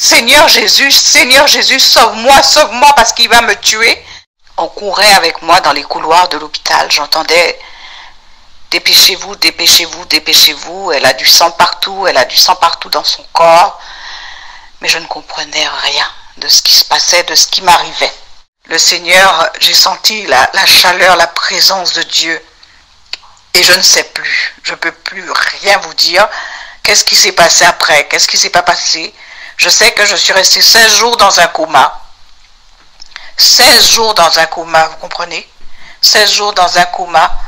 Seigneur Jésus, sauve-moi parce qu'il va me tuer. On courait avec moi dans les couloirs de l'hôpital, j'entendais dépêchez-vous, dépêchez-vous, dépêchez-vous. Elle a du sang partout dans son corps. Mais je ne comprenais rien de ce qui se passait, de ce qui m'arrivait. Le Seigneur, j'ai senti la chaleur, la présence de Dieu. Et je ne sais plus, je ne peux plus rien vous dire. Qu'est-ce qui s'est passé après? Qu'est-ce qui s'est pas passé? Je sais que je suis restée 16 jours dans un coma. 16 jours dans un coma, vous comprenez? 16 jours dans un coma.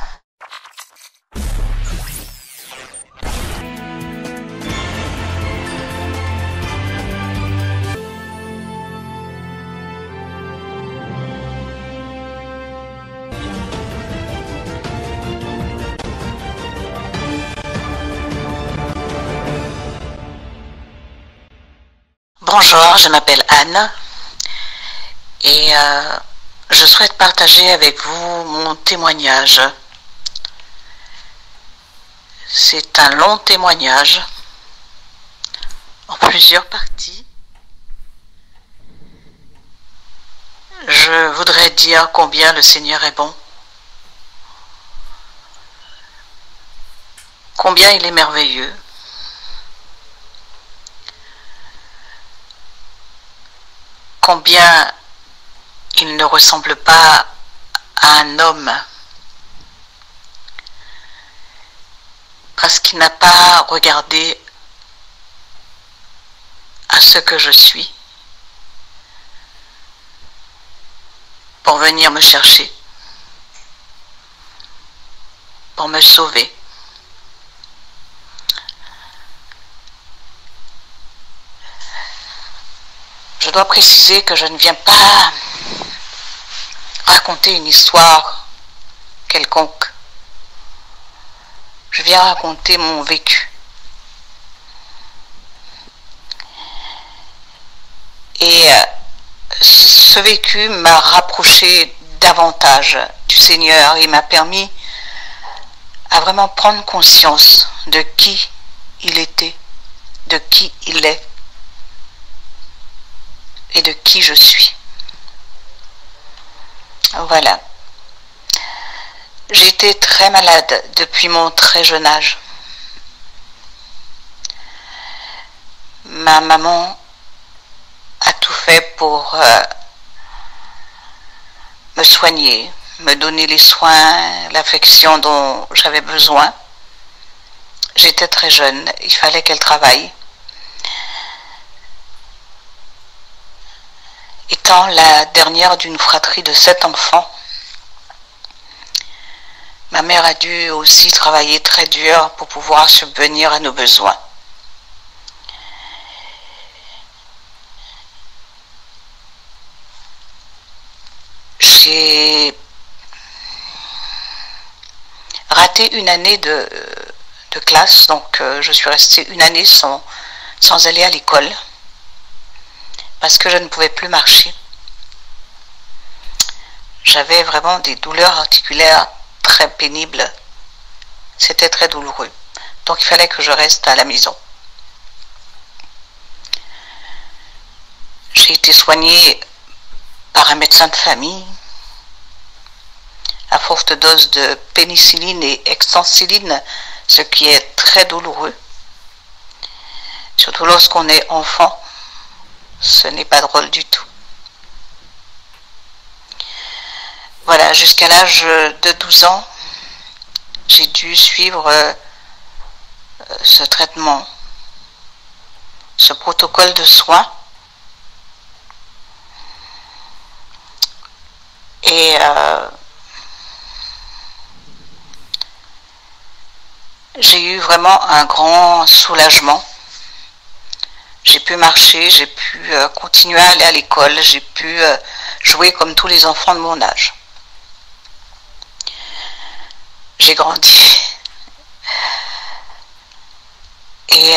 Bonjour, je m'appelle Anne et je souhaite partager avec vous mon témoignage. C'est un long témoignage en plusieurs parties. Je voudrais dire combien le Seigneur est bon, combien il est merveilleux. Combien il ne ressemble pas à un homme, parce qu'il n'a pas regardé à ce que je suis pour venir me chercher, pour me sauver. Je dois préciser que je ne viens pas raconter une histoire quelconque. Je viens raconter mon vécu. Et ce vécu m'a rapproché davantage du Seigneur et m'a permis à vraiment prendre conscience de qui il était, de qui il est et de qui je suis. Voilà. J'étais très malade depuis mon très jeune âge. Ma maman a tout fait pour me soigner, me donner les soins, l'affection dont j'avais besoin. J'étais très jeune, il fallait qu'elle travaille. Étant la dernière d'une fratrie de 7 enfants, ma mère a dû aussi travailler très dur pour pouvoir subvenir à nos besoins. J'ai raté une année de classe, donc je suis restée une année sans aller à l'école, parce que je ne pouvais plus marcher. J'avais vraiment des douleurs articulaires très pénibles. C'était très douloureux. Donc il fallait que je reste à la maison. J'ai été soignée par un médecin de famille à forte dose de pénicilline et extensiline, ce qui est très douloureux. Surtout lorsqu'on est enfant. Ce n'est pas drôle du tout. Voilà, jusqu'à l'âge de 12 ans, j'ai dû suivre ce traitement, ce protocole de soins. Et j'ai eu vraiment un grand soulagement. J'ai pu marcher, j'ai pu continuer à aller à l'école, j'ai pu jouer comme tous les enfants de mon âge. J'ai grandi. Et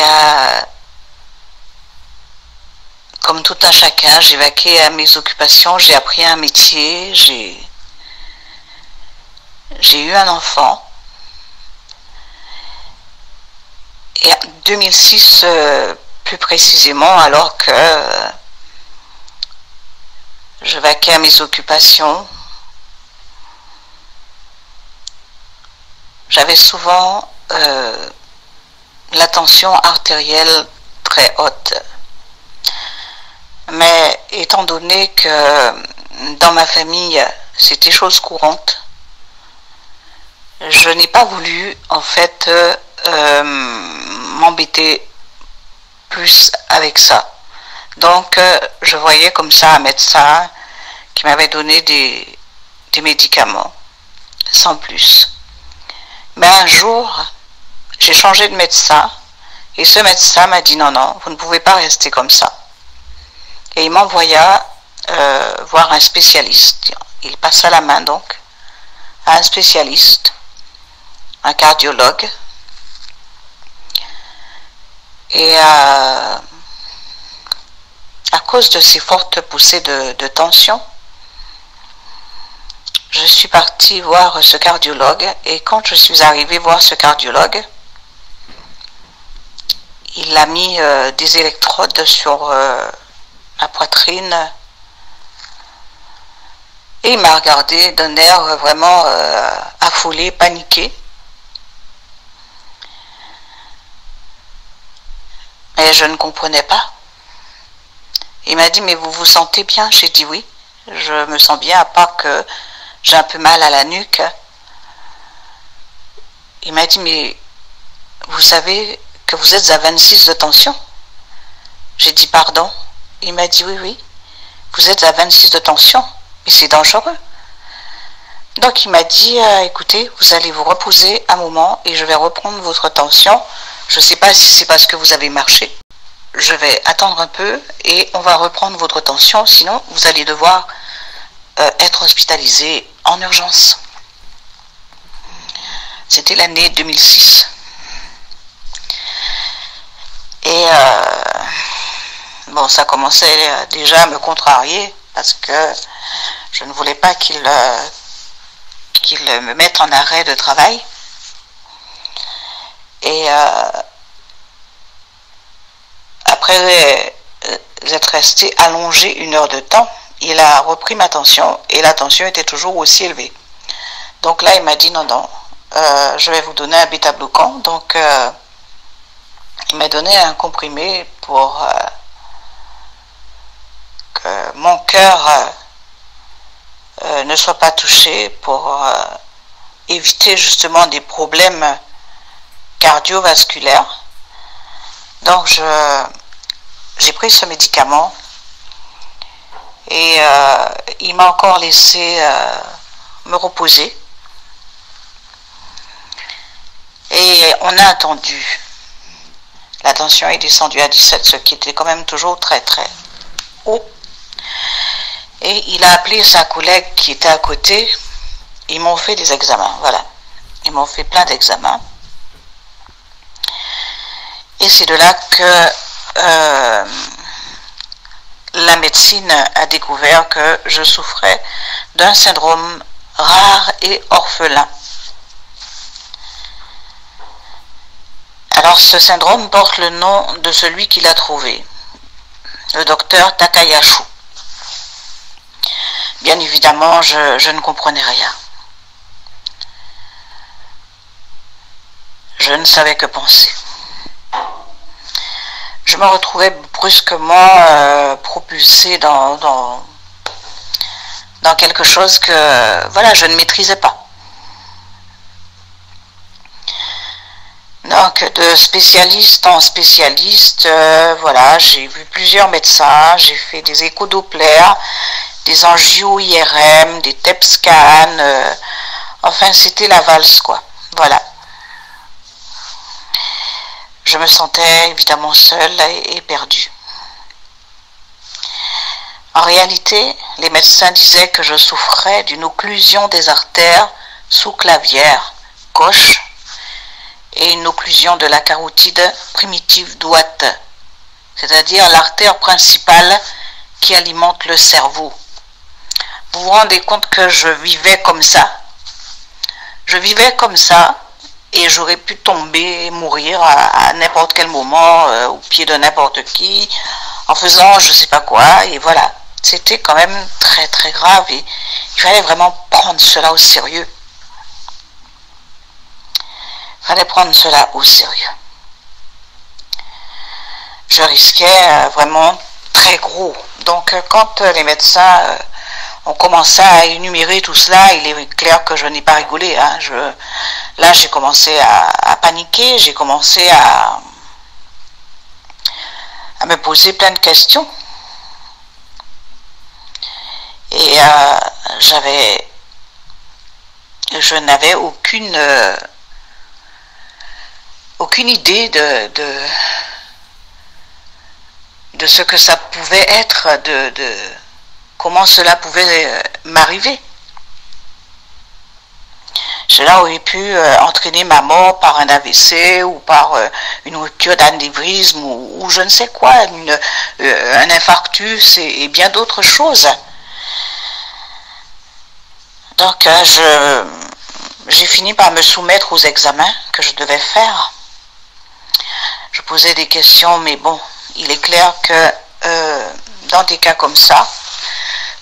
comme tout un chacun, j'ai vaqué à mes occupations, j'ai appris un métier, j'ai eu un enfant. Et en 2006, plus précisément alors que je vaquais à mes occupations, j'avais souvent la tension artérielle très haute. Mais étant donné que dans ma famille, c'était chose courante, je n'ai pas voulu en fait m'embêter plus avec ça. Donc je voyais comme ça un médecin qui m'avait donné des médicaments, sans plus. Mais un jour, j'ai changé de médecin et ce médecin m'a dit non, non, vous ne pouvez pas rester comme ça. Et il m'envoya voir un spécialiste. Il passa la main donc à un spécialiste, un cardiologue. Et à cause de ces fortes poussées de tension, je suis partie voir ce cardiologue. Et quand je suis arrivée voir ce cardiologue, il a mis des électrodes sur ma poitrine et il m'a regardé d'un air vraiment affolé, paniqué. Et je ne comprenais pas. Il m'a dit, mais vous vous sentez bien? J'ai dit oui, je me sens bien, à part que j'ai un peu mal à la nuque. Il m'a dit, mais vous savez que vous êtes à 26 de tension? J'ai dit, pardon? Il m'a dit, oui, oui, vous êtes à 26 de tension, mais c'est dangereux. Donc il m'a dit, écoutez, vous allez vous reposer un moment et je vais reprendre votre tension. Je ne sais pas si c'est parce que vous avez marché. Je vais attendre un peu et on va reprendre votre tension, sinon vous allez devoir être hospitalisé en urgence. C'était l'année 2006. Et bon, ça commençait déjà à me contrarier parce que je ne voulais pas qu'il me mette en arrêt de travail. Et après être resté allongé 1 heure de temps, il a repris ma tension et la tension était toujours aussi élevée. Donc là, il m'a dit non, non, je vais vous donner un bêta-bloquant. Donc il m'a donné un comprimé pour que mon cœur ne soit pas touché, pour éviter justement des problèmes cardiovasculaires. Donc j'ai pris ce médicament et il m'a encore laissé me reposer. Et on a attendu. La tension est descendue à 17, ce qui était quand même toujours très très haut. Et il a appelé sa collègue qui était à côté. Ils m'ont fait des examens, voilà. Ils m'ont fait plein d'examens. Et c'est de là que la médecine a découvert que je souffrais d'un syndrome rare et orphelin. Alors ce syndrome porte le nom de celui qui l'a trouvé, le docteur Takayasu. Bien évidemment, je ne comprenais rien. Je ne savais que penser. Je me retrouvais brusquement propulsée dans quelque chose que voilà, je ne maîtrisais pas. Donc de spécialiste en spécialiste, voilà, j'ai vu plusieurs médecins, j'ai fait des échos Doppler, des angio-IRM, des TEP scans, enfin c'était la valse quoi, voilà. Je me sentais évidemment seule et perdue. En réalité, les médecins disaient que je souffrais d'une occlusion des artères sous-clavières gauche et une occlusion de la carotide primitive droite, c'est-à-dire l'artère principale qui alimente le cerveau. Vous vous rendez compte que je vivais comme ça? Je vivais comme ça et j'aurais pu tomber, mourir à n'importe quel moment, au pied de n'importe qui, en faisant je sais pas quoi, et voilà. C'était quand même très très grave et il fallait vraiment prendre cela au sérieux. Il fallait prendre cela au sérieux. Je risquais vraiment très gros. Donc quand les médecins ont commencé à énumérer tout cela, il est clair que je n'ai pas rigolé. Hein. Là j'ai commencé à paniquer, j'ai commencé à me poser plein de questions. Et je n'avais aucune idée de ce que ça pouvait être, de comment cela pouvait m'arriver. Cela aurait pu entraîner ma mort par un AVC ou par une rupture d'anévrisme ou je ne sais quoi, un infarctus et bien d'autres choses. Donc j'ai fini par me soumettre aux examens que je devais faire. Je posais des questions, mais bon, il est clair que dans des cas comme ça,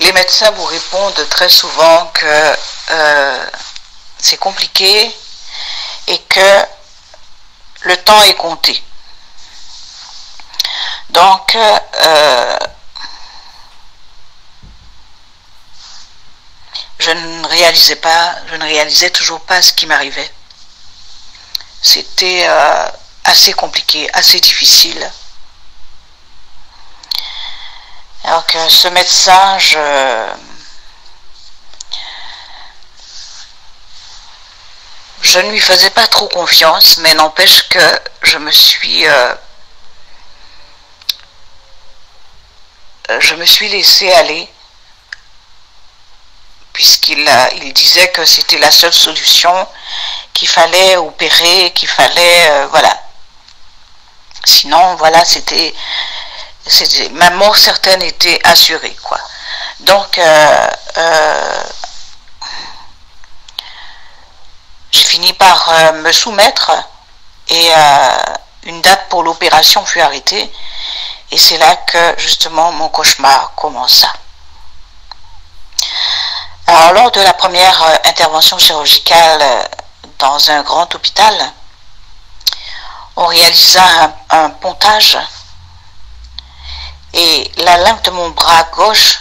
les médecins vous répondent très souvent que c'est compliqué et que le temps est compté. Donc, je ne réalisais toujours pas ce qui m'arrivait. C'était assez compliqué, assez difficile. Alors que ce médecin, je ne lui faisais pas trop confiance, mais n'empêche que je me suis laissé aller, puisqu'il disait que c'était la seule solution, qu'il fallait opérer, qu'il fallait voilà. Sinon voilà, ma mort certaine était assurée, quoi. Donc j'ai fini par me soumettre et une date pour l'opération fut arrêtée et c'est là que justement mon cauchemar commença. Alors lors de la première intervention chirurgicale dans un grand hôpital, on réalisa un pontage et la lame de mon bras gauche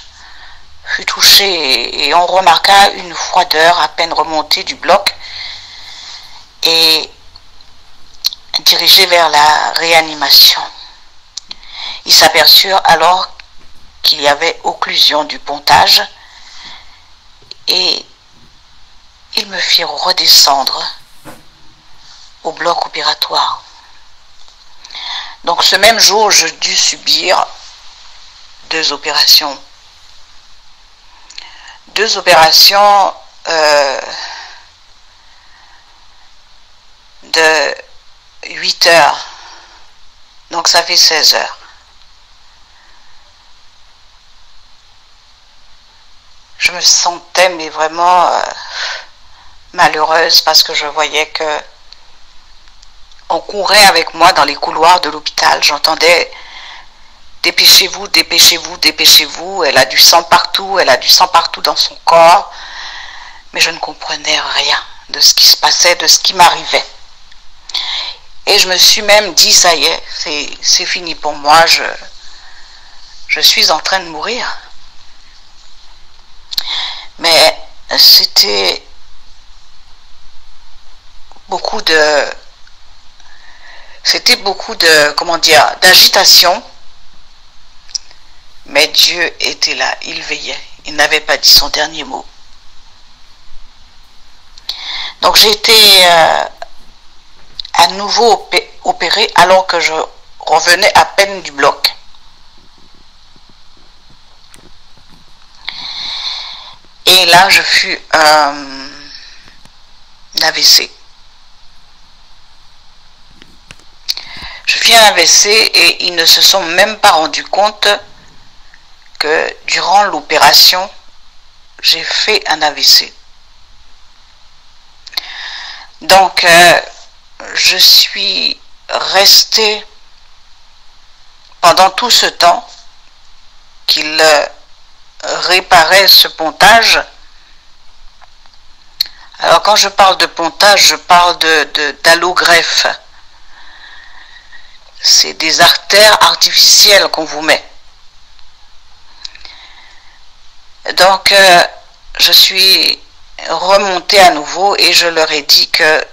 fut touchée et on remarqua une froideur à peine remontée du bloc et dirigée vers la réanimation. Ils s'aperçurent alors qu'il y avait occlusion du pontage et ils me firent redescendre au bloc opératoire. Donc ce même jour, je dus subir 2 opérations. 2 opérations de 8 heures. Donc ça fait 16 heures. Je me sentais mais vraiment malheureuse parce que je voyais que on courait avec moi dans les couloirs de l'hôpital. J'entendais dépêchez-vous, dépêchez-vous, dépêchez-vous. Elle a du sang partout, elle a du sang partout dans son corps. Mais je ne comprenais rien de ce qui se passait, de ce qui m'arrivait. Et je me suis même dit, ça y est, c'est fini pour moi, je suis en train de mourir. Mais c'était beaucoup comment dire, d'agitation. Mais Dieu était là, il veillait, il n'avait pas dit son dernier mot. Donc j'ai été à nouveau opérée alors que je revenais à peine du bloc. Et là, je fus un AVC. Je fis un AVC et ils ne se sont même pas rendus compte que durant l'opération, j'ai fait un AVC. Donc, je suis restée pendant tout ce temps qu'il réparait ce pontage. Alors quand je parle de pontage, je parle d'allogreffe. C'est des artères artificielles qu'on vous met. Donc je suis remontée à nouveau et je leur ai dit que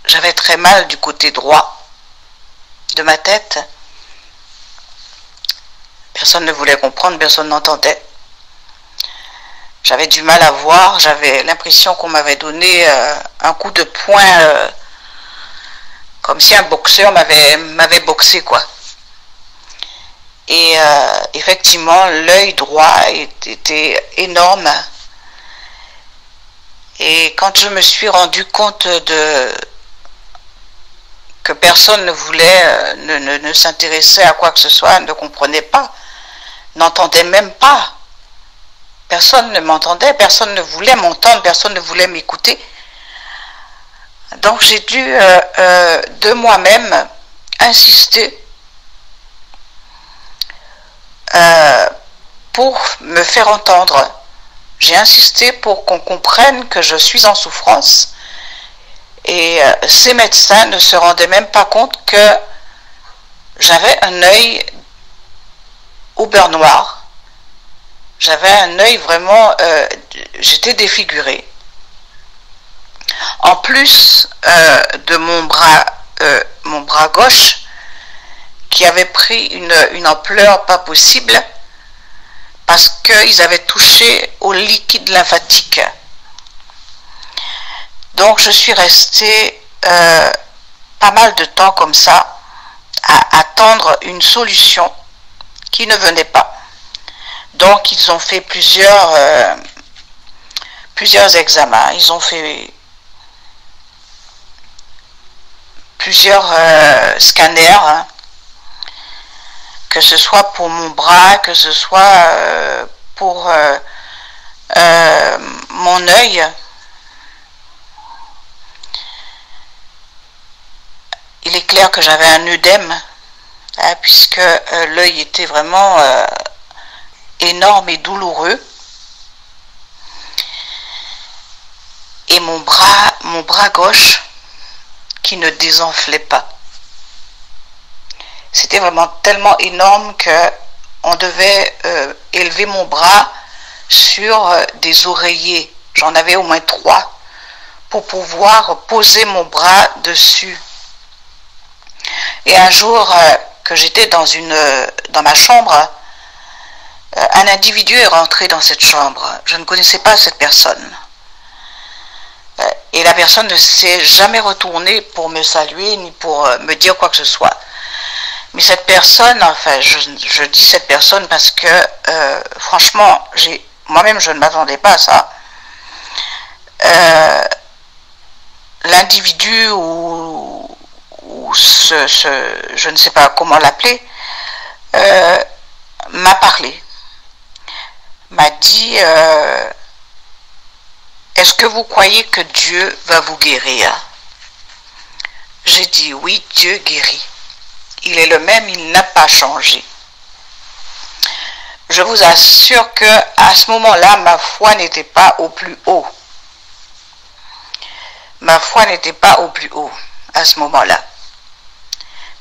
j'avais très mal du côté droit de ma tête. Personne ne voulait comprendre, personne n'entendait. J'avais du mal à voir, j'avais l'impression qu'on m'avait donné un coup de poing, comme si un boxeur m'avait boxé, quoi. Et effectivement, l'œil droit était énorme. Et quand je me suis rendu compte que personne ne voulait, ne s'intéressait à quoi que ce soit, ne comprenait pas, n'entendait même pas. Personne ne m'entendait, personne ne voulait m'entendre, personne ne voulait m'écouter. Donc j'ai dû de moi-même insister pour me faire entendre. J'ai insisté pour qu'on comprenne que je suis en souffrance. Et ces médecins ne se rendaient même pas compte que j'avais un œil au beurre noir. J'avais un œil vraiment, j'étais défigurée. En plus de mon bras gauche, qui avait pris une ampleur pas possible, parce qu'ils avaient touché au liquide lymphatique. Donc je suis restée pas mal de temps comme ça, à attendre une solution qui ne venait pas. Donc ils ont fait plusieurs examens, ils ont fait plusieurs scanners, hein, que ce soit pour mon bras, que ce soit pour mon œil. Il est clair que j'avais un œdème, hein, puisque l'œil était vraiment énorme et douloureux. Et mon bras gauche qui ne désenflait pas. C'était vraiment tellement énorme que on devait élever mon bras sur des oreillers. J'en avais au moins 3 pour pouvoir poser mon bras dessus. Et un jour que j'étais dans ma chambre, un individu est rentré dans cette chambre. Je ne connaissais pas cette personne. Et la personne ne s'est jamais retournée pour me saluer ni pour me dire quoi que ce soit. Mais cette personne, enfin, je dis cette personne parce que, franchement, moi-même, je ne m'attendais pas à ça. L'individu ou je ne sais pas comment l'appeler, m'a parlé. M'a dit, est-ce que vous croyez que Dieu va vous guérir? J'ai dit, oui, Dieu guérit. Il est le même, il n'a pas changé. Je vous assure que à ce moment-là, ma foi n'était pas au plus haut. Ma foi n'était pas au plus haut à ce moment-là.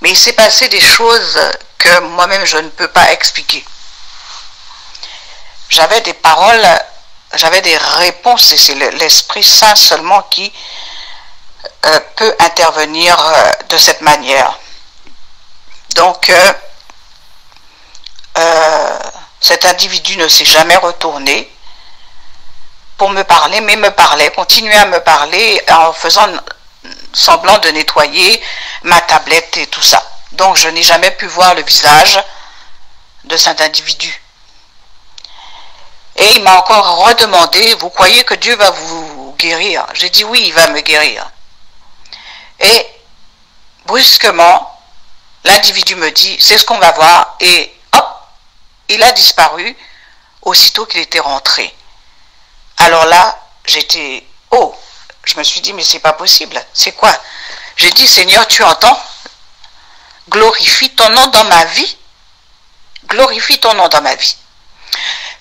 Mais il s'est passé des choses que moi-même je ne peux pas expliquer. J'avais des paroles, j'avais des réponses, et c'est l'Esprit Saint seulement qui peut intervenir de cette manière. Donc, cet individu ne s'est jamais retourné pour me parler, mais me parlait, continuait à me parler en faisant semblant de nettoyer ma tablette et tout ça. Donc, je n'ai jamais pu voir le visage de cet individu. Et il m'a encore redemandé, vous croyez que Dieu va vous guérir? J'ai dit oui, il va me guérir. Et brusquement, l'individu me dit, c'est ce qu'on va voir, et hop, il a disparu aussitôt qu'il était rentré. Alors là, j'étais, je me suis dit, mais c'est pas possible. C'est quoi? J'ai dit, Seigneur, tu entends? Glorifie ton nom dans ma vie. Glorifie ton nom dans ma vie.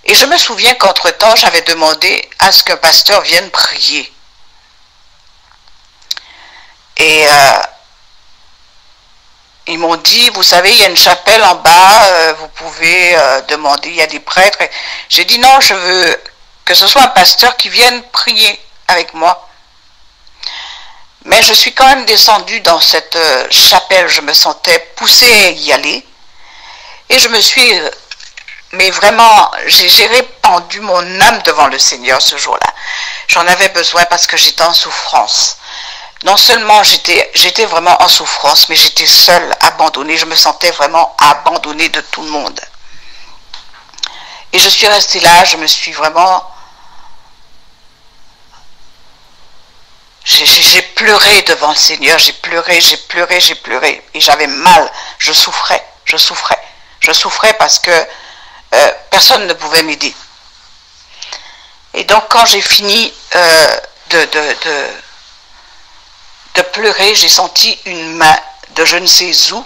Et je me souviens qu'entre-temps, j'avais demandé à ce qu'un pasteur vienne prier. Et ils m'ont dit, vous savez, il y a une chapelle en bas, vous pouvez demander, il y a des prêtres. J'ai dit, non, je veux que ce soit un pasteur qui vienne prier avec moi. Mais je suis quand même descendue dans cette chapelle, je me sentais poussée à y aller. Et je me suis, mais vraiment, j'ai répandu mon âme devant le Seigneur ce jour-là. J'en avais besoin parce que j'étais en souffrance. Non seulement j'étais vraiment en souffrance, mais j'étais seule, abandonnée. Je me sentais vraiment abandonnée de tout le monde. Et je suis restée là, je me suis vraiment... J'ai pleuré devant le Seigneur, j'ai pleuré. Et j'avais mal, je souffrais parce que personne ne pouvait m'aider. Et donc quand j'ai fini de pleurer, j'ai senti une main de je ne sais où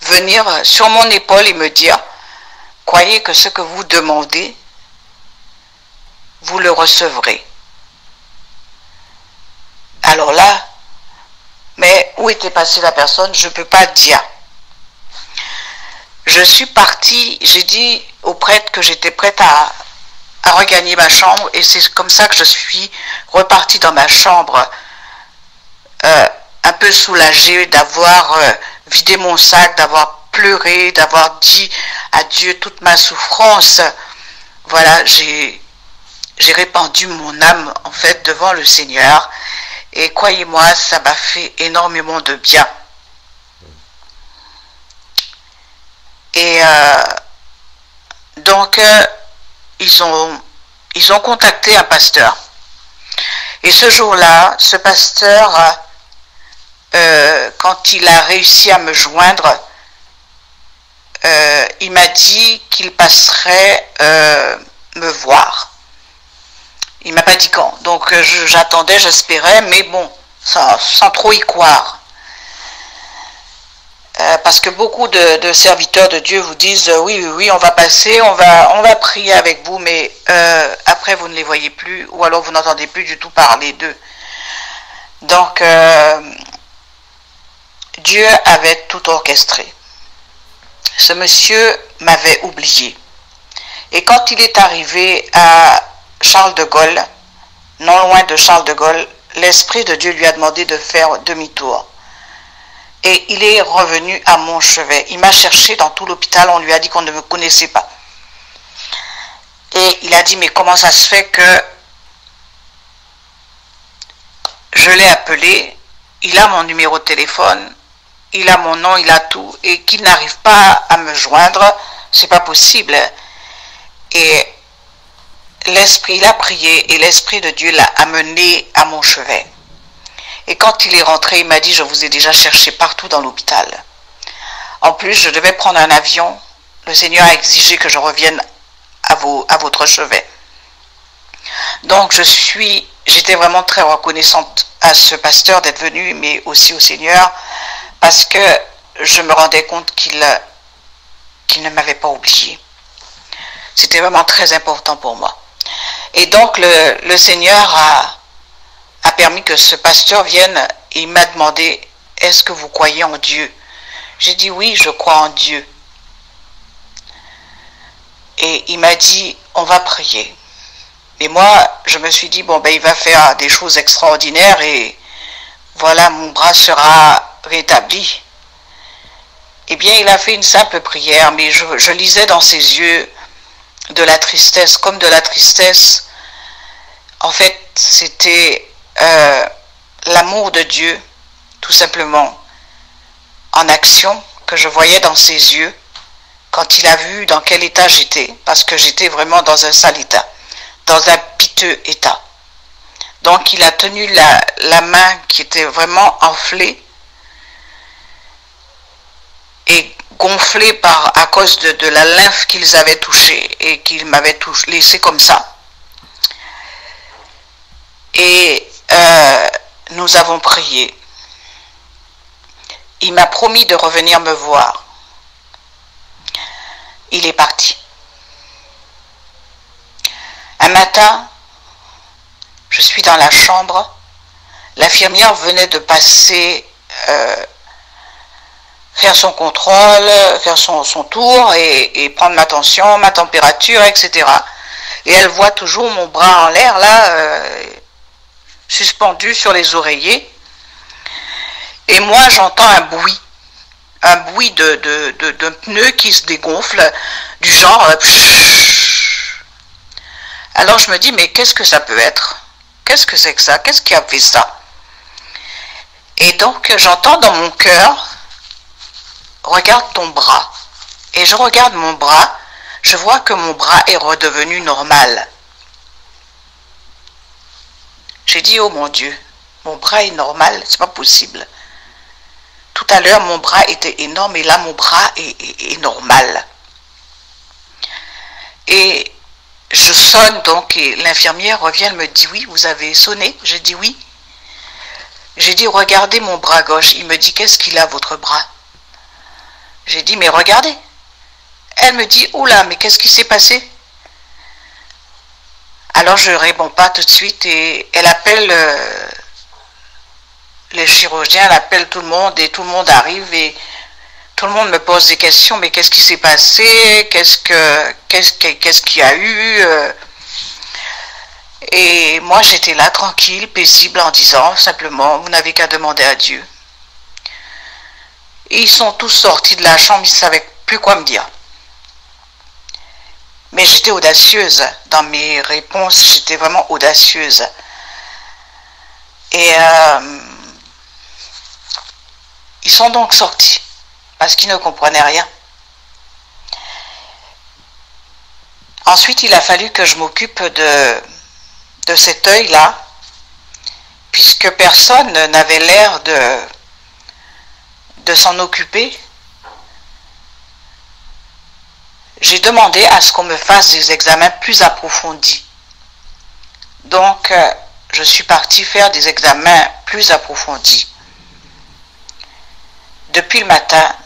venir sur mon épaule et me dire, croyez que ce que vous demandez, vous le recevrez. Alors là, mais où était passée la personne, je ne peux pas dire. Je suis partie, j'ai dit au prêtre que j'étais prête à regagner ma chambre, et c'est comme ça que je suis repartie dans ma chambre, un peu soulagée d'avoir vidé mon sac, d'avoir pleuré, d'avoir dit à Dieu toute ma souffrance. Voilà, j'ai répandu mon âme en fait devant le Seigneur, et croyez-moi, ça m'a fait énormément de bien. Et donc ils ont contacté un pasteur. Et ce jour-là, ce pasteur, quand il a réussi à me joindre, il m'a dit qu'il passerait me voir. Il m'a pas dit quand. Donc j'attendais, j'espérais, mais bon, sans trop y croire. Parce que beaucoup de serviteurs de Dieu vous disent oui, on va passer, on va prier avec vous, mais après vous ne les voyez plus, ou alors vous n'entendez plus du tout parler d'eux. Donc Dieu avait tout orchestré. Ce monsieur m'avait oublié. Et quand il est arrivé à Charles de Gaulle, non loin de Charles de Gaulle, l'Esprit de Dieu lui a demandé de faire demi-tour. Et il est revenu à mon chevet. Il m'a cherché dans tout l'hôpital, on lui a dit qu'on ne me connaissait pas. Et il a dit, mais comment ça se fait que je l'ai appelé, il a mon numéro de téléphone, il a mon nom, il a tout, et qu'il n'arrive pas à me joindre, c'est pas possible. Et l'Esprit, il a prié, et l'Esprit de Dieu l'a amené à mon chevet. Et quand il est rentré, il m'a dit, je vous ai déjà cherché partout dans l'hôpital. En plus, je devais prendre un avion. Le Seigneur a exigé que je revienne à votre chevet. Donc, j'étais vraiment très reconnaissante à ce pasteur d'être venu, mais aussi au Seigneur, parce que je me rendais compte qu'il ne m'avait pas oublié. C'était vraiment très important pour moi. Et donc, le Seigneur a permis que ce pasteur vienne et il m'a demandé, est-ce que vous croyez en Dieu? J'ai dit oui, je crois en Dieu. Et il m'a dit, on va prier. Et moi, je me suis dit, bon, ben, il va faire des choses extraordinaires et voilà, mon bras sera rétabli. Eh bien, il a fait une simple prière, mais je lisais dans ses yeux de la tristesse, comme de la tristesse. En fait, c'était l'amour de Dieu, tout simplement, en action, que je voyais dans ses yeux, quand il a vu dans quel état j'étais, parce que j'étais vraiment dans un sale état, dans un piteux état. Donc il a tenu la main qui était vraiment enflée et gonflée à cause de la lymphe qu'ils avaient touchée et qu'ils m'avaient laissé comme ça. Et nous avons prié. Il m'a promis de revenir me voir. Il est parti. Un matin, je suis dans la chambre. L'infirmière venait de passer faire son contrôle, faire son tour et prendre ma tension, ma température, etc. Et elle voit toujours mon bras en l'air, là, suspendu sur les oreillers. Et moi, j'entends un bruit de pneus qui se dégonfle, du genre... Alors je me dis, mais qu'est-ce que ça peut être? Qu'est-ce que c'est que ça? Qu'est-ce qui a fait ça? Et donc, j'entends dans mon cœur, regarde ton bras. Et je regarde mon bras, je vois que mon bras est redevenu normal. J'ai dit, oh mon Dieu, mon bras est normal, c'est pas possible. Tout à l'heure, mon bras était énorme et là, mon bras est normal. Et je sonne donc et l'infirmière revient, elle me dit, oui, vous avez sonné? J'ai dit oui. J'ai dit, regardez mon bras gauche. Il me dit, qu'est-ce qu'il a, votre bras? J'ai dit, mais regardez. Elle me dit, oula, mais qu'est-ce qui s'est passé? Alors je ne réponds pas tout de suite et elle appelle les chirurgiens, elle appelle tout le monde et tout le monde arrive et tout le monde me pose des questions, mais qu'est-ce qui s'est passé? Qu'est-ce qu'il y a eu? Et moi j'étais là tranquille, paisible en disant simplement, vous n'avez qu'à demander à Dieu. Et ils sont tous sortis de la chambre, ils ne savaient plus quoi me dire. Mais j'étais audacieuse dans mes réponses, j'étais vraiment audacieuse. Et ils sont donc sortis parce qu'ils ne comprenaient rien. Ensuite, il a fallu que je m'occupe de cet œil-là, puisque personne n'avait l'air de s'en occuper. J'ai demandé à ce qu'on me fasse des examens plus approfondis. Donc, je suis partie faire des examens plus approfondis. Depuis le matin,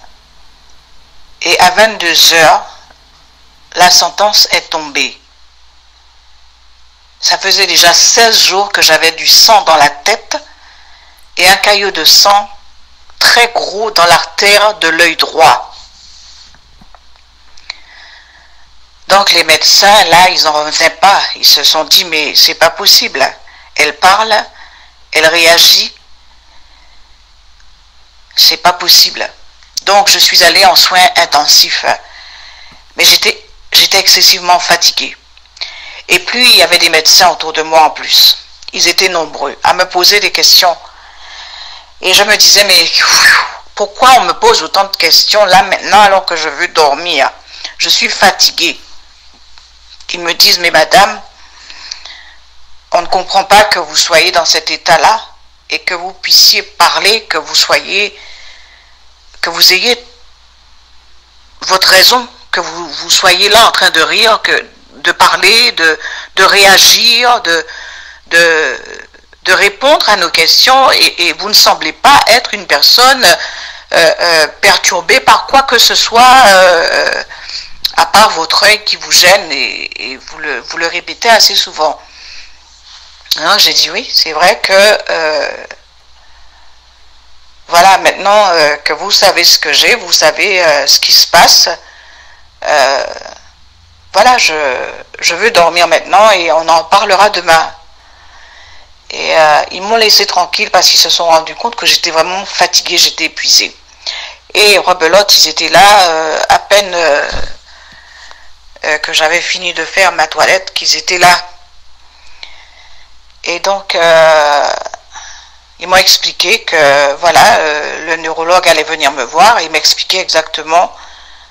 et à 22 heures, la sentence est tombée. Ça faisait déjà 16 jours que j'avais du sang dans la tête et un caillot de sang très gros dans l'artère de l'œil droit. Donc les médecins, là, ils n'en revenaient pas. Ils se sont dit, mais c'est pas possible. Elle parle, elle réagit. C'est pas possible. Donc je suis allée en soins intensifs. Mais j'étais excessivement fatiguée. Et puis il y avait des médecins autour de moi en plus. Ils étaient nombreux à me poser des questions. Et je me disais, mais pourquoi on me pose autant de questions là maintenant alors que je veux dormir? Je suis fatiguée. Ils me disent, mais madame, on ne comprend pas que vous soyez dans cet état-là et que vous puissiez parler, que vous ayez votre raison, que vous soyez là en train de rire, de parler, de réagir, de répondre à nos questions et vous ne semblez pas être une personne perturbée par quoi que ce soit à part votre œil qui vous gêne et vous le répétez assez souvent. J'ai dit oui, c'est vrai que voilà, maintenant que vous savez ce que j'ai, vous savez ce qui se passe, voilà, je veux dormir maintenant et on en parlera demain. Et ils m'ont laissé tranquille parce qu'ils se sont rendus compte que j'étais vraiment fatiguée, j'étais épuisée. Et rebelote, ils étaient là, à peine que j'avais fini de faire ma toilette, qu'ils étaient là. Et donc, ils m'ont expliqué que, voilà, le neurologue allait venir me voir et il m'expliquait exactement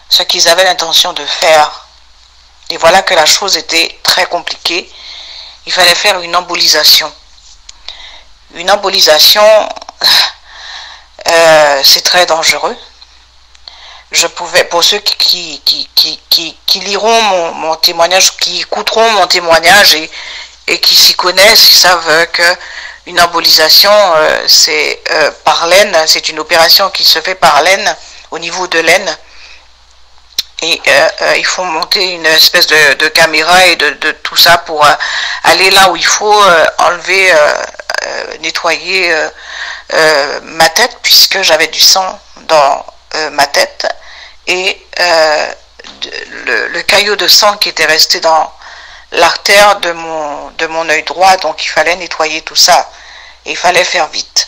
ce qu'ils avaient l'intention de faire. Et voilà que la chose était très compliquée. Il fallait faire une embolisation. Une embolisation, c'est très dangereux. Je pouvais, pour ceux qui liront mon témoignage, qui écouteront mon témoignage et qui s'y connaissent, ils savent que Une embolisation, c'est par l'aine, c'est une opération qui se fait par l'aine, au niveau de l'aine. Et il faut monter une espèce de caméra et de tout ça pour aller là où il faut enlever, nettoyer ma tête, puisque j'avais du sang dans ma tête, et le caillot de sang qui était resté dans l'artère de mon œil droit, donc il fallait nettoyer tout ça, et il fallait faire vite.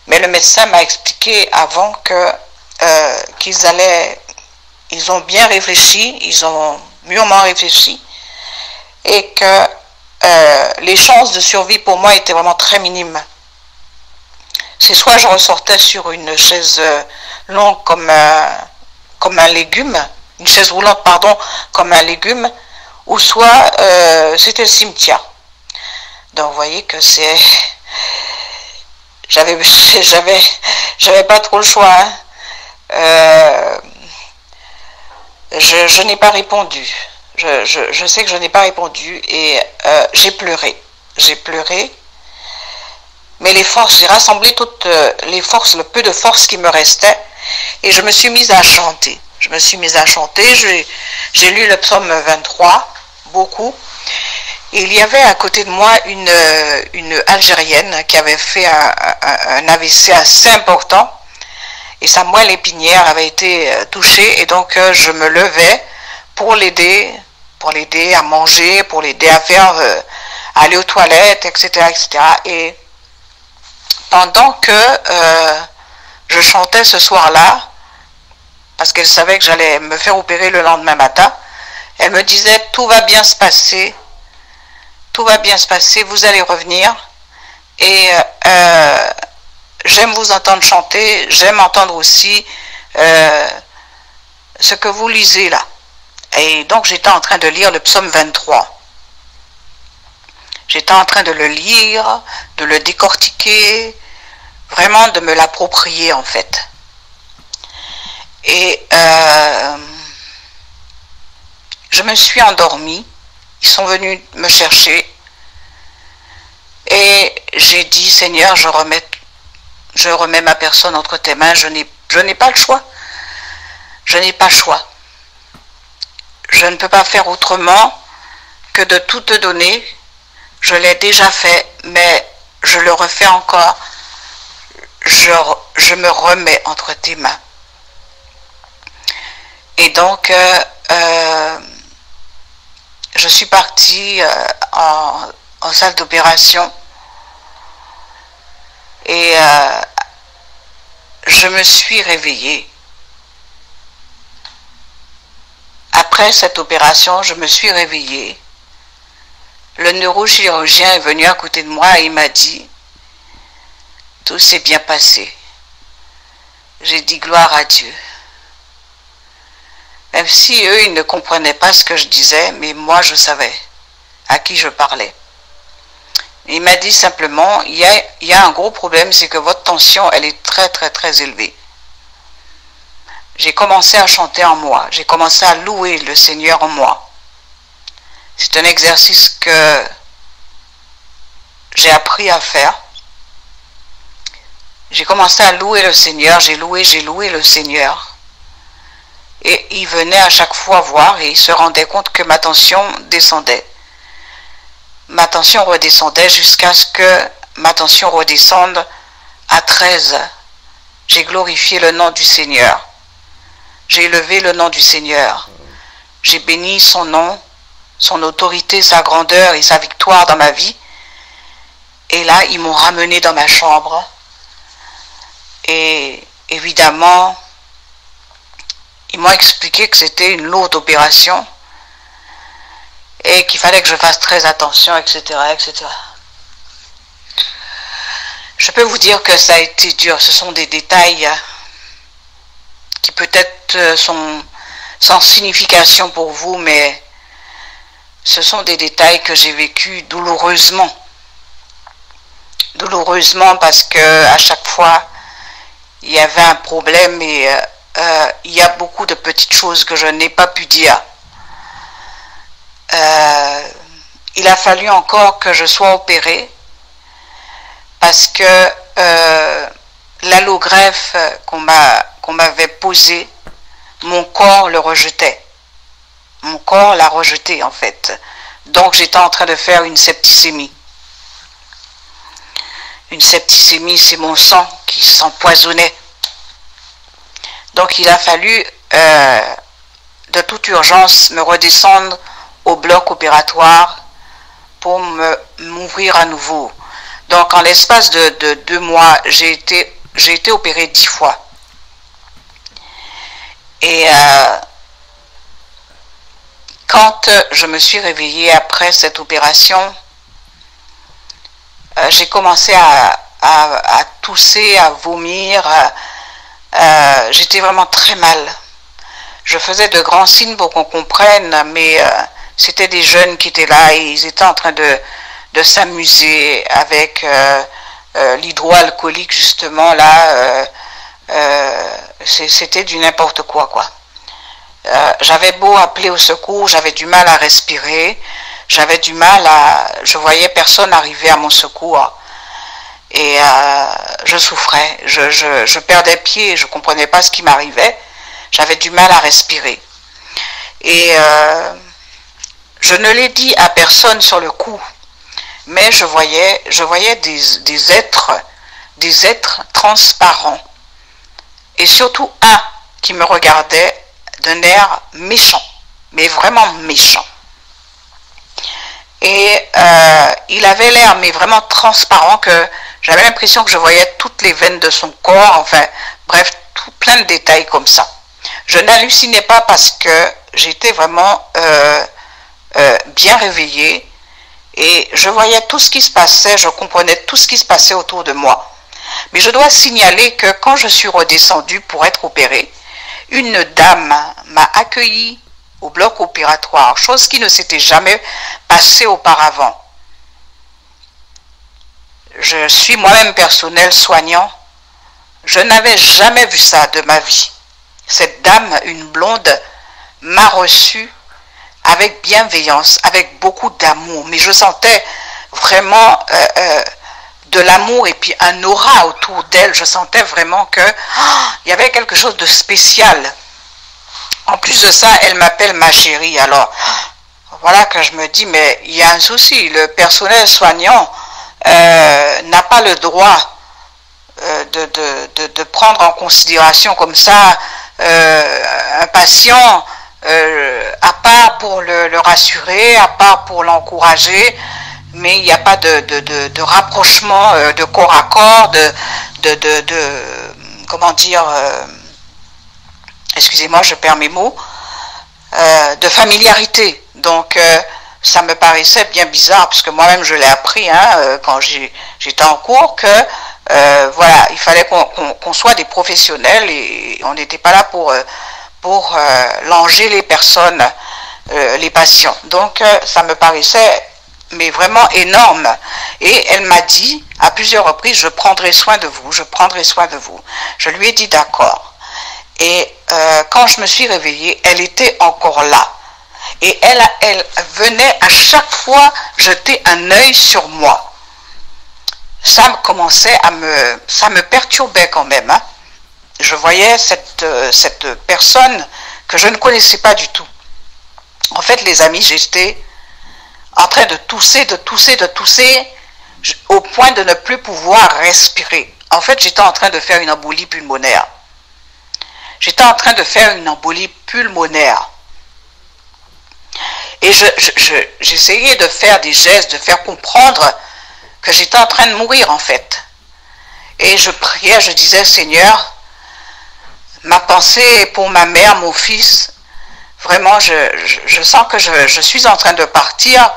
Mais le médecin m'a expliqué avant que ils ont bien réfléchi, ils ont mûrement réfléchi, et que les chances de survie pour moi étaient vraiment très minimes. C'est soit je ressortais sur une chaise longue comme un légume, une chaise roulante, pardon, comme un légume, ou soit c'était le cimetière. Donc vous voyez que c'est... J'avais pas trop le choix. Hein. Je n'ai pas répondu. Je sais que je n'ai pas répondu et j'ai pleuré. J'ai pleuré. Mais les forces, j'ai rassemblé toutes les forces, le peu de force qui me restait, et je me suis mise à chanter. Je me suis mise à chanter. J'ai lu le psaume 23, beaucoup. Et il y avait à côté de moi une Algérienne qui avait fait un AVC assez important. Et sa moelle épinière avait été touchée, et donc je me levais pour l'aider à manger, pour l'aider à faire, à aller aux toilettes, etc., etc. Et pendant que je chantais ce soir-là, parce qu'elle savait que j'allais me faire opérer le lendemain matin, elle me disait « Tout va bien se passer, tout va bien se passer, vous allez revenir. » Et j'aime vous entendre chanter, j'aime entendre aussi ce que vous lisez là. Et donc j'étais en train de lire le psaume 23. J'étais en train de le lire, de le décortiquer, vraiment de me l'approprier en fait. Et je me suis endormie, ils sont venus me chercher, et j'ai dit, Seigneur, je remets ma personne entre tes mains, je n'ai pas le choix. Je n'ai pas le choix. Je ne peux pas faire autrement que de tout te donner. Je l'ai déjà fait, mais je le refais encore. Je me remets entre tes mains. Et donc, je suis partie en salle d'opération. Et je me suis réveillée. Après cette opération, je me suis réveillée. Le neurochirurgien est venu à côté de moi et il m'a dit « Tout s'est bien passé. » J'ai dit « Gloire à Dieu. » Même si eux, ils ne comprenaient pas ce que je disais, mais moi, je savais à qui je parlais. Il m'a dit simplement, il y a un gros problème, c'est que votre tension, elle est très, très, très élevée. J'ai commencé à chanter en moi, j'ai commencé à louer le Seigneur en moi. C'est un exercice que j'ai appris à faire. J'ai commencé à louer le Seigneur, j'ai loué le Seigneur. Et il venait à chaque fois voir et il se rendait compte que ma tension descendait. Ma tension redescendait jusqu'à ce que ma tension redescende à 13. J'ai glorifié le nom du Seigneur. J'ai élevé le nom du Seigneur. J'ai béni son nom, son autorité, sa grandeur et sa victoire dans ma vie. Et là, ils m'ont ramené dans ma chambre. Et évidemment, ils m'ont expliqué que c'était une lourde opération et qu'il fallait que je fasse très attention, etc., etc. Je peux vous dire que ça a été dur. Ce sont des détails qui peut-être sont sans signification pour vous, mais ce sont des détails que j'ai vécus douloureusement. Douloureusement parce que à chaque fois, il y avait un problème et il y a beaucoup de petites choses que je n'ai pas pu dire. Il a fallu encore que je sois opérée parce que l'allogreffe qu'on m'avait posée, mon corps le rejetait. Mon corps l'a rejeté en fait. Donc j'étais en train de faire une septicémie. Une septicémie, c'est mon sang qui s'empoisonnait. Donc il a fallu de toute urgence me redescendre au bloc opératoire pour m'ouvrir à nouveau. Donc en l'espace de 2 mois, j'ai été opérée 10 fois. Et quand je me suis réveillée après cette opération, j'ai commencé à tousser, à vomir. J'étais vraiment très mal. Je faisais de grands signes pour qu'on comprenne, mais c'était des jeunes qui étaient là et ils étaient en train de s'amuser avec l'hydroalcoolique justement là. C'était du n'importe quoi, quoi. J'avais beau appeler au secours, j'avais du mal à respirer, j'avais du mal je voyais personne arriver à mon secours et je souffrais, je perdais pied, je comprenais pas ce qui m'arrivait, j'avais du mal à respirer et je ne l'ai dit à personne sur le coup, mais je voyais des êtres transparents et surtout un qui me regardait d'un air méchant, mais vraiment méchant. Et il avait l'air, mais vraiment transparent, que j'avais l'impression que je voyais toutes les veines de son corps, enfin, bref, plein de détails comme ça. Je n'hallucinais pas parce que j'étais vraiment bien réveillée et je voyais tout ce qui se passait, je comprenais tout ce qui se passait autour de moi. Mais je dois signaler que quand je suis redescendue pour être opérée, une dame m'a accueillie au bloc opératoire, chose qui ne s'était jamais passée auparavant. Je suis moi-même personnel soignant. Je n'avais jamais vu ça de ma vie. Cette dame, une blonde, m'a reçue avec bienveillance, avec beaucoup d'amour. Mais je sentais vraiment de l'amour et puis un aura autour d'elle. Je sentais vraiment que il y avait quelque chose de spécial. En plus de ça, elle m'appelle ma chérie. Alors, voilà que je me dis, mais il y a un souci. Le personnel soignant n'a pas le droit de prendre en considération comme ça un patient, à part pour le rassurer, à part pour l'encourager, mais il n'y a pas de rapprochement de corps à corps, comment dire, excusez-moi, je perds mes mots, de familiarité. Donc, ça me paraissait bien bizarre, parce que moi-même je l'ai appris quand j'étais en cours, que voilà, il fallait qu'on soit des professionnels et on n'était pas là pour langer les personnes, les patients. Donc, ça me paraissait mais vraiment énorme. Et elle m'a dit à plusieurs reprises, je prendrai soin de vous, je prendrai soin de vous. Je lui ai dit d'accord. Et quand je me suis réveillée, elle était encore là. Et elle venait à chaque fois jeter un œil sur moi. Ça me commençait ça me perturbait quand même. Hein. Je voyais cette personne que je ne connaissais pas du tout. En fait, les amis, j'étais en train de tousser, au point de ne plus pouvoir respirer. En fait, j'étais en train de faire une embolie pulmonaire. Et j'essayais de faire des gestes, de faire comprendre que j'étais en train de mourir en fait. Et je priais, je disais, Seigneur, ma pensée est pour ma mère, mon fils. Vraiment, je sens que je suis en train de partir.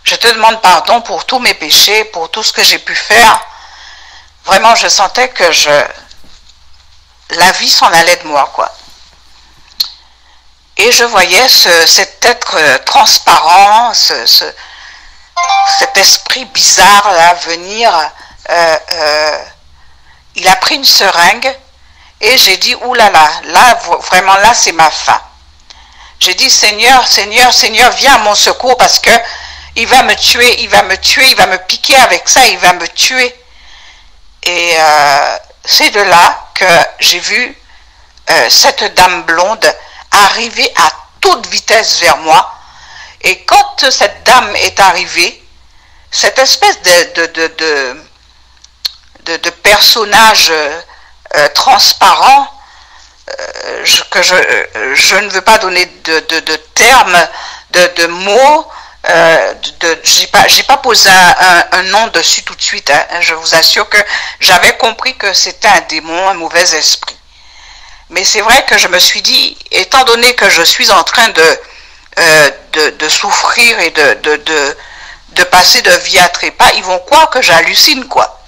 Je te demande pardon pour tous mes péchés, pour tout ce que j'ai pu faire. Vraiment, je sentais que la vie s'en allait de moi, quoi. Et je voyais cet être transparent, cet esprit bizarre là venir. Il a pris une seringue et j'ai dit, oulala, là, vraiment là, c'est ma fin. J'ai dit, Seigneur, Seigneur, Seigneur, viens à mon secours parce que il va me tuer, il va me piquer avec ça, il va me tuer. c'est de là que j'ai vu cette dame blonde arriver à toute vitesse vers moi. Et quand cette dame est arrivée, cette espèce de personnage transparent, que je ne veux pas donner de termes, de mots, j'ai pas posé un nom dessus tout de suite, hein. Je vous assure que j'avais compris que c'était un démon, un mauvais esprit. Mais c'est vrai que je me suis dit, étant donné que je suis en train de souffrir et de passer de vie à trépas, ils vont croire que j'hallucine, quoi.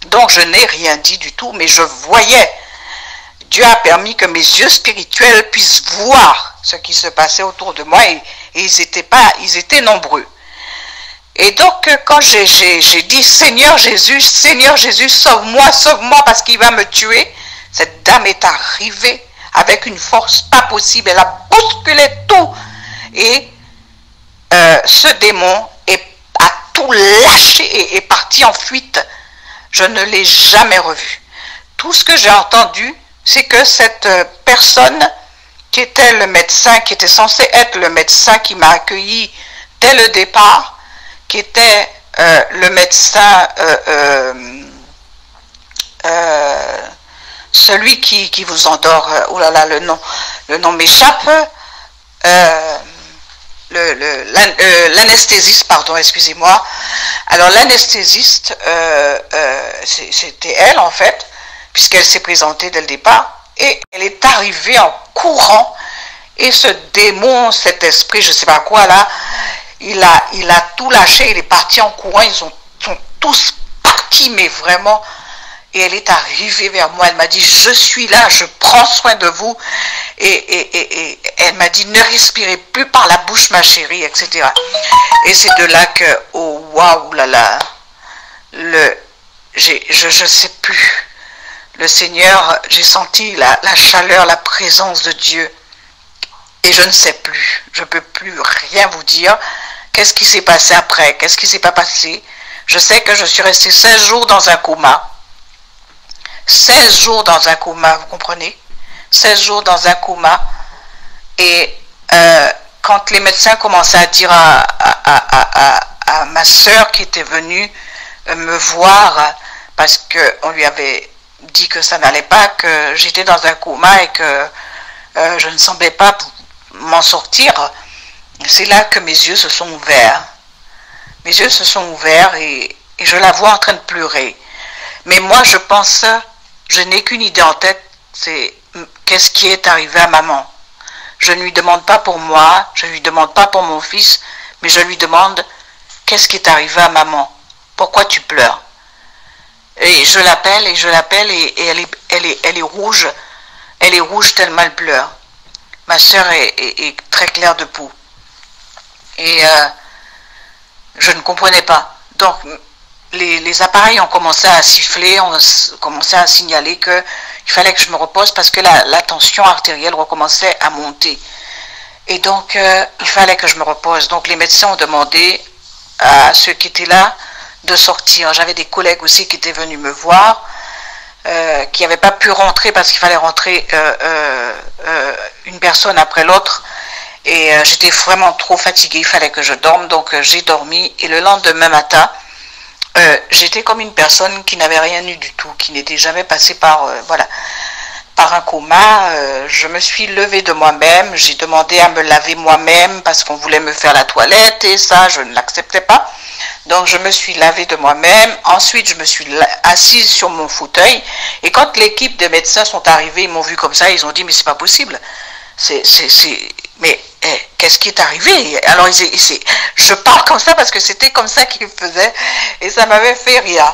Donc je n'ai rien dit du tout, mais je voyais. Dieu a permis que mes yeux spirituels puissent voir ce qui se passait autour de moi, et ils étaient nombreux. Et donc quand j'ai dit Seigneur Jésus, sauve-moi, sauve-moi parce qu'il va me tuer, cette dame est arrivée avec une force pas possible, elle a bousculé tout, et ce démon a tout lâché et est parti en fuite. Je ne l'ai jamais revu. Tout ce que j'ai entendu, c'est que cette personne qui était le médecin, qui était censé être le médecin qui m'a accueilli dès le départ, qui était le médecin, celui qui vous endort, oh là là, le nom m'échappe, l'anesthésiste, pardon, excusez-moi. Alors l'anesthésiste, c'était elle en fait, puisqu'elle s'est présentée dès le départ, et elle est arrivée en courant, et ce démon, cet esprit, je ne sais pas quoi là, il a tout lâché, il est parti en courant, ils sont tous partis, mais vraiment, et elle est arrivée vers moi, elle m'a dit, je suis là, je prends soin de vous, et elle m'a dit, ne respirez plus par la bouche ma chérie, etc. Et c'est de là que, oh waouh là là, je sais plus, le Seigneur, j'ai senti la chaleur, la présence de Dieu, et je ne sais plus, je ne peux plus rien vous dire. Qu'est-ce qui s'est passé après? Qu'est-ce qui s'est pas passé? Je sais que je suis restée 16 jours dans un coma. 16 jours dans un coma, vous comprenez? 16 jours dans un coma. Et quand les médecins commençaient à dire à ma soeur qui était venue me voir, parce qu'on lui avait dit que ça n'allait pas, que j'étais dans un coma et que je ne semblais pas m'en sortir, c'est là que mes yeux se sont ouverts. Mes yeux se sont ouverts et je la vois en train de pleurer. Mais moi, je pense, je n'ai qu'une idée en tête, c'est qu'est-ce qui est arrivé à maman. Je ne lui demande pas pour moi, je ne lui demande pas pour mon fils, mais je lui demande qu'est-ce qui est arrivé à maman. Pourquoi tu pleures? Et je l'appelle et elle est rouge. Elle est rouge tellement elle pleure. Ma soeur est très claire de peau. Et je ne comprenais pas. Donc, les appareils ont commencé à siffler, ont commencé à signaler qu'il fallait que je me repose parce que la tension artérielle recommençait à monter. Et donc, il fallait que je me repose. Donc, les médecins ont demandé à ceux qui étaient là de sortir. J'avais des collègues aussi qui étaient venus me voir, qui n'avaient pas pu rentrer parce qu'il fallait rentrer une personne après l'autre. Et j'étais vraiment trop fatiguée, il fallait que je dorme, donc j'ai dormi. Et le lendemain matin, j'étais comme une personne qui n'avait rien eu du tout, qui n'était jamais passée par un coma. Je me suis levée de moi-même, j'ai demandé à me laver moi-même parce qu'on voulait me faire la toilette et ça, je ne l'acceptais pas. Donc je me suis lavée de moi-même, ensuite je me suis assise sur mon fauteuil et quand l'équipe de médecins sont arrivés, ils m'ont vu comme ça, ils ont dit mais c'est pas possible. Mais qu'est-ce qui est arrivé? Alors je parle comme ça parce que c'était comme ça qu'ils faisaient et ça m'avait fait rire.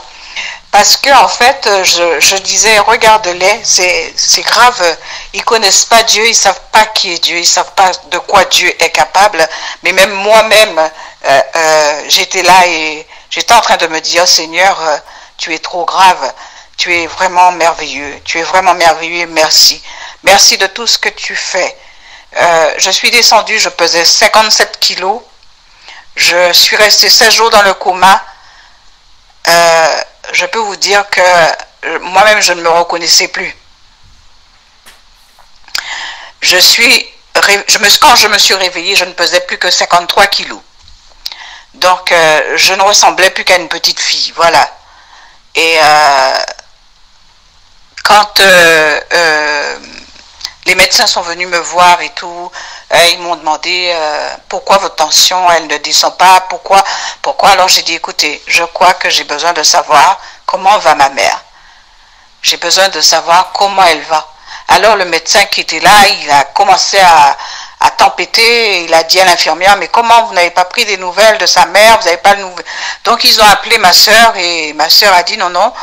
Parce que en fait, je disais, regarde-les, c'est grave, ils connaissent pas Dieu, ils savent pas qui est Dieu, ils savent pas de quoi Dieu est capable. Mais même moi-même, j'étais là et j'étais en train de me dire, Seigneur, tu es trop grave, tu es vraiment merveilleux, merci. Merci de tout ce que tu fais. Je suis descendue, je pesais 57 kilos, je suis restée 16 jours dans le coma. je peux vous dire que moi-même, je ne me reconnaissais plus. Quand je me suis réveillée, je ne pesais plus que 53 kilos. Donc, je ne ressemblais plus qu'à une petite fille, voilà. Et quand les médecins sont venus me voir et tout, ils m'ont demandé pourquoi votre tension, elle ne descend pas, pourquoi. Alors j'ai dit, écoutez, je crois que j'ai besoin de savoir comment va ma mère. J'ai besoin de savoir comment elle va. Alors le médecin qui était là, il a commencé à tempêter, il a dit à l'infirmière, mais comment vous n'avez pas pris des nouvelles de sa mère, vous n'avez pas de nouvelles. Donc ils ont appelé ma soeur et ma soeur a dit, non, ma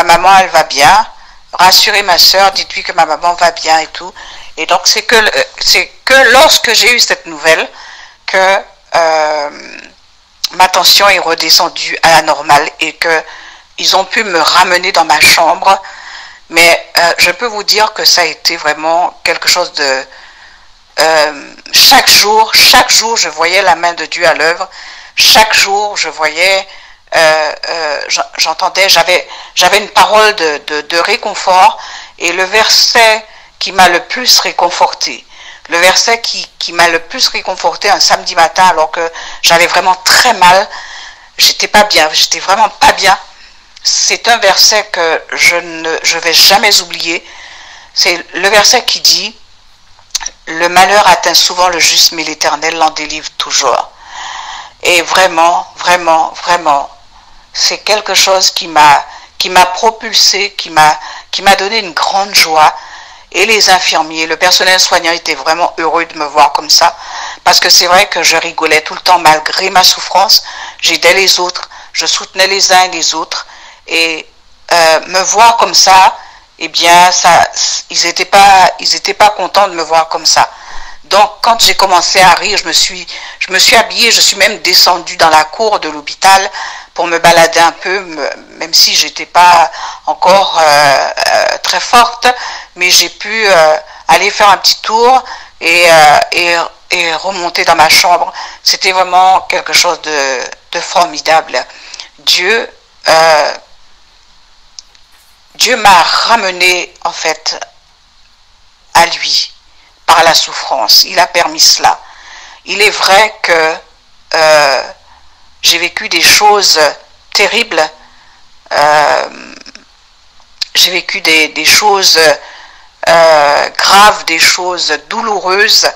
maman elle va bien, rassurez ma soeur, dites-lui que ma maman va bien et tout. Et donc c'est que lorsque j'ai eu cette nouvelle que ma tension est redescendue à la normale et que ils ont pu me ramener dans ma chambre. Mais je peux vous dire que ça a été vraiment quelque chose de... chaque jour, je voyais la main de Dieu à l'œuvre. Chaque jour, je voyais, j'entendais, j'avais une parole de réconfort. Et le verset qui m'a le plus réconforté, le verset qui m'a le plus réconforté un samedi matin, alors que j'avais vraiment très mal, j'étais pas bien, j'étais vraiment pas bien. C'est un verset que je vais jamais oublier. C'est le verset qui dit « Le malheur atteint souvent le juste, mais l'Éternel l'en délivre toujours. » Et vraiment, vraiment, vraiment, c'est quelque chose qui m'a propulsé, qui m'a donné une grande joie. Et les infirmiers, le personnel soignant était vraiment heureux de me voir comme ça. Parce que c'est vrai que je rigolais tout le temps malgré ma souffrance. J'aidais les autres, je soutenais les uns et les autres. Et me voir comme ça, eh bien, ils n'étaient pas contents de me voir comme ça. Donc, quand j'ai commencé à rire, je me suis habillée, je suis même descendue dans la cour de l'hôpital pour me balader un peu, même si j'étais pas encore très forte, mais j'ai pu aller faire un petit tour et remonter dans ma chambre. C'était vraiment quelque chose de formidable. Dieu m'a ramené en fait à lui par la souffrance. Il a permis cela. Il est vrai que j'ai vécu des choses terribles. J'ai vécu des choses graves, des choses douloureuses,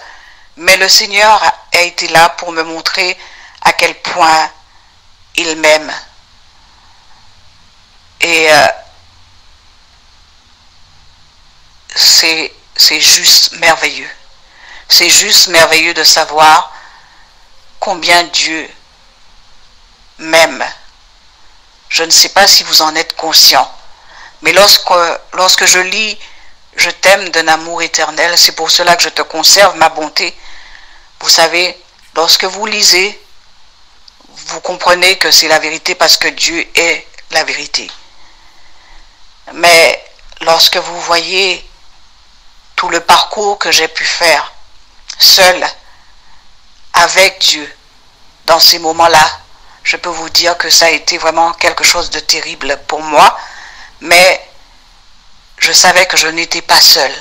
mais le Seigneur a été là pour me montrer à quel point il m'aime. Et c'est juste merveilleux. C'est juste merveilleux de savoir combien Dieu m'aime. Je ne sais pas si vous en êtes conscient, mais lorsque je lis « Je t'aime d'un amour éternel », c'est pour cela que je te conserve ma bonté. Vous savez, lorsque vous lisez, vous comprenez que c'est la vérité parce que Dieu est la vérité. Mais lorsque vous voyez tout le parcours que j'ai pu faire, seul, avec Dieu, dans ces moments-là, je peux vous dire que ça a été vraiment quelque chose de terrible pour moi, mais je savais que je n'étais pas seul.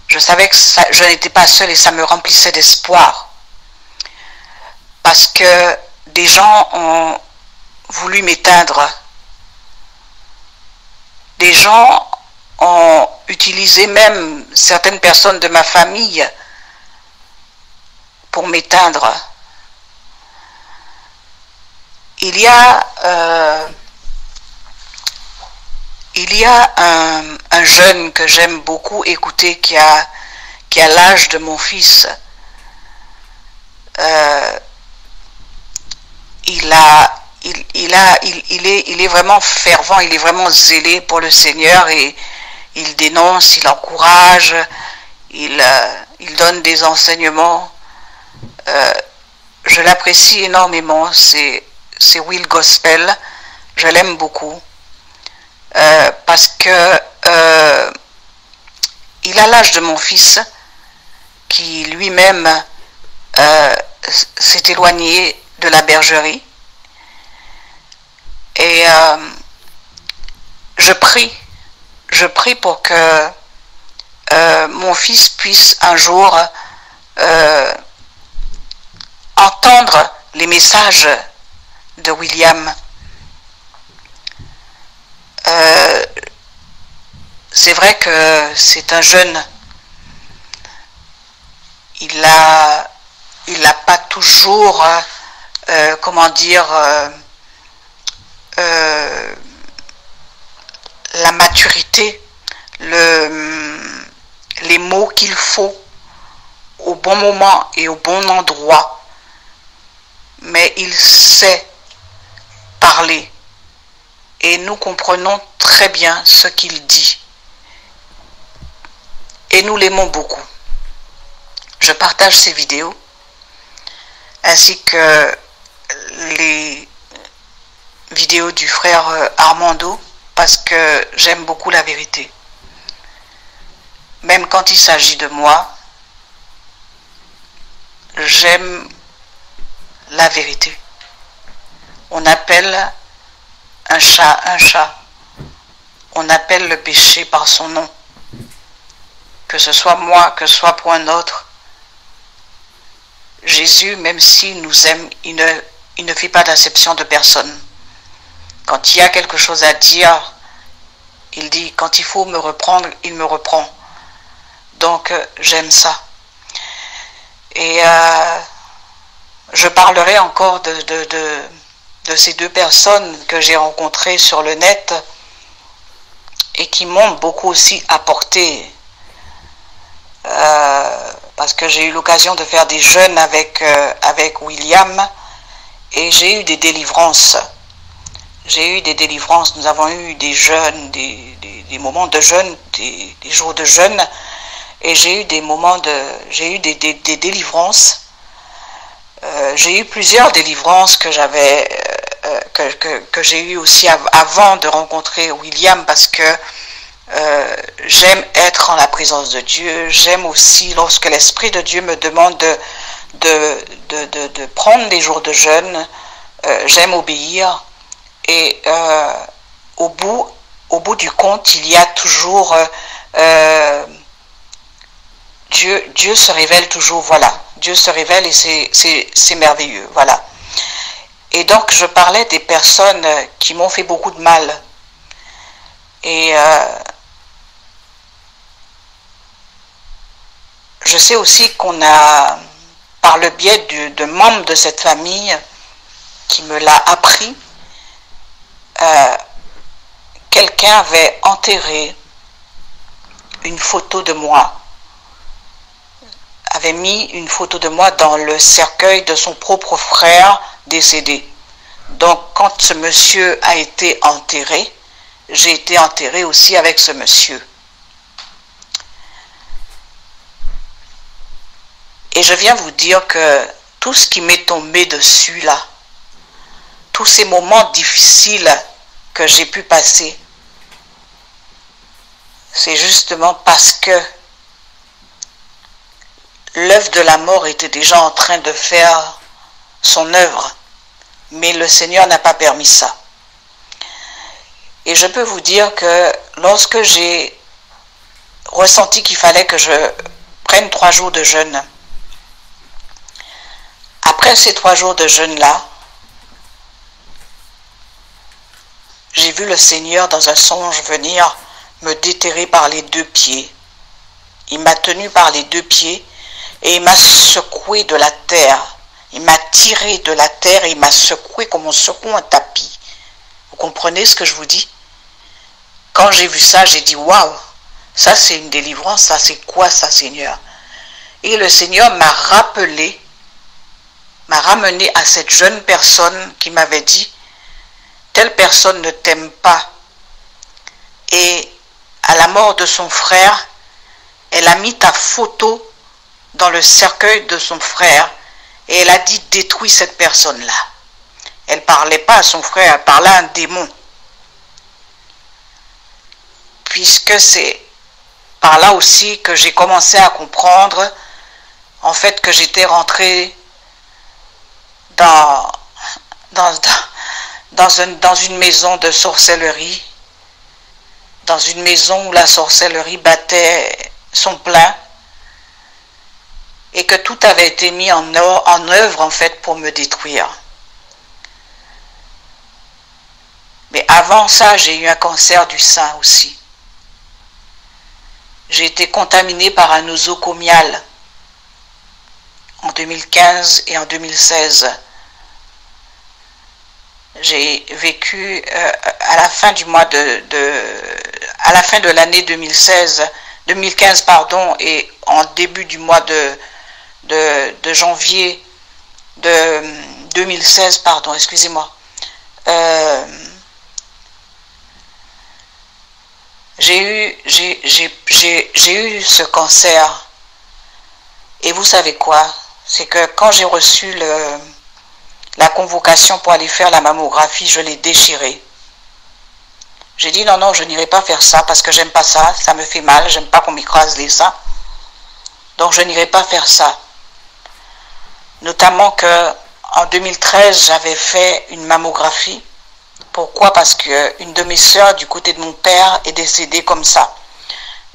Je savais que je n'étais pas seul et ça me remplissait d'espoir. Parce que des gens ont voulu m'éteindre. Des gens ont utilisé même certaines personnes de ma famille pour m'éteindre. Il y a un jeune que j'aime beaucoup écouter qui a l'âge de mon fils. Il est vraiment fervent, il est vraiment zélé pour le Seigneur et il dénonce, il encourage, il donne des enseignements. Je l'apprécie énormément, c'est Will Gospel, je l'aime beaucoup. Parce que il a l'âge de mon fils qui lui-même s'est éloigné de la bergerie Et je prie pour que mon fils puisse un jour entendre les messages de William. C'est vrai que c'est un jeune. Il n'a pas toujours, comment dire, la maturité, les mots qu'il faut au bon moment et au bon endroit. Mais il sait parler et nous comprenons très bien ce qu'il dit. Et nous l'aimons beaucoup. Je partage ces vidéos ainsi que les vidéos du frère Armando parce que j'aime beaucoup la vérité. Même quand il s'agit de moi, j'aime la vérité. On appelle un chat un chat. On appelle le péché par son nom. Que ce soit moi, que ce soit pour un autre. Jésus, même s'il nous aime, il ne fait pas d'acception de personne. Quand il y a quelque chose à dire, il dit, quand il faut me reprendre, il me reprend. Donc, j'aime ça. Et je parlerai encore de ces deux personnes que j'ai rencontrées sur le net et qui m'ont beaucoup aussi apporté. Parce que j'ai eu l'occasion de faire des jeûnes avec William et j'ai eu des délivrances. J'ai eu des délivrances, nous avons eu des jeûnes, des moments de jeûne, des jours de jeûne, et j'ai eu des moments j'ai eu des délivrances. J'ai eu plusieurs délivrances que j'avais, que j'ai eu aussi avant de rencontrer William, parce que j'aime être en la présence de Dieu. J'aime aussi lorsque l'Esprit de Dieu me demande de prendre des jours de jeûne. J'aime obéir. Et au bout du compte, il y a toujours Dieu se révèle toujours, voilà. Dieu se révèle et c'est merveilleux, voilà. Et donc je parlais des personnes qui m'ont fait beaucoup de mal. Et je sais aussi qu'on a, par le biais de membres de cette famille qui me l'a appris, quelqu'un avait enterré une photo de moi, avait mis une photo de moi dans le cercueil de son propre frère décédé. Donc quand ce monsieur a été enterré, j'ai été enterré aussi avec ce monsieur. Et je viens vous dire que tout ce qui m'est tombé dessus là, tous ces moments difficiles que j'ai pu passer, c'est justement parce que l'œuvre de la mort était déjà en train de faire son œuvre, mais le Seigneur n'a pas permis ça. Et je peux vous dire que lorsque j'ai ressenti qu'il fallait que je prenne 3 jours de jeûne, après ces 3 jours de jeûne-là, j'ai vu le Seigneur dans un songe venir me déterrer par les 2 pieds. Il m'a tenu par les 2 pieds et il m'a secoué de la terre. Il m'a tiré de la terre et il m'a secoué comme on secoue un tapis. Vous comprenez ce que je vous dis? Quand j'ai vu ça, j'ai dit, waouh, ça c'est une délivrance, ça c'est quoi ça, Seigneur? Et le Seigneur m'a rappelé, m'a ramené à cette jeune personne qui m'avait dit, telle personne ne t'aime pas. Et à la mort de son frère, elle a mis ta photo dans le cercueil de son frère et elle a dit, détruis cette personne-là. Elle ne parlait pas à son frère, elle parlait à un démon. Puisque c'est par là aussi que j'ai commencé à comprendre, en fait, que j'étais rentrée dans dans une maison de sorcellerie, dans une maison où la sorcellerie battait son plein, et que tout avait été mis en œuvre en fait pour me détruire. Mais avant ça, j'ai eu un cancer du sein aussi. J'ai été contaminée par un nosocomial en 2015 et en 2016. J'ai vécu à la fin du mois à la fin de l'année 2015 pardon, et en début du mois de janvier de 2016 pardon, excusez-moi. J'ai eu ce cancer, et vous savez quoi? C'est que quand j'ai reçu la convocation pour aller faire la mammographie, je l'ai déchirée. J'ai dit non, je n'irai pas faire ça parce que j'aime pas ça, ça me fait mal, j'aime pas qu'on m'écrase les seins. Donc je n'irai pas faire ça. Notamment que en 2013, j'avais fait une mammographie. Pourquoi? Parce qu'une de mes sœurs du côté de mon père est décédée comme ça.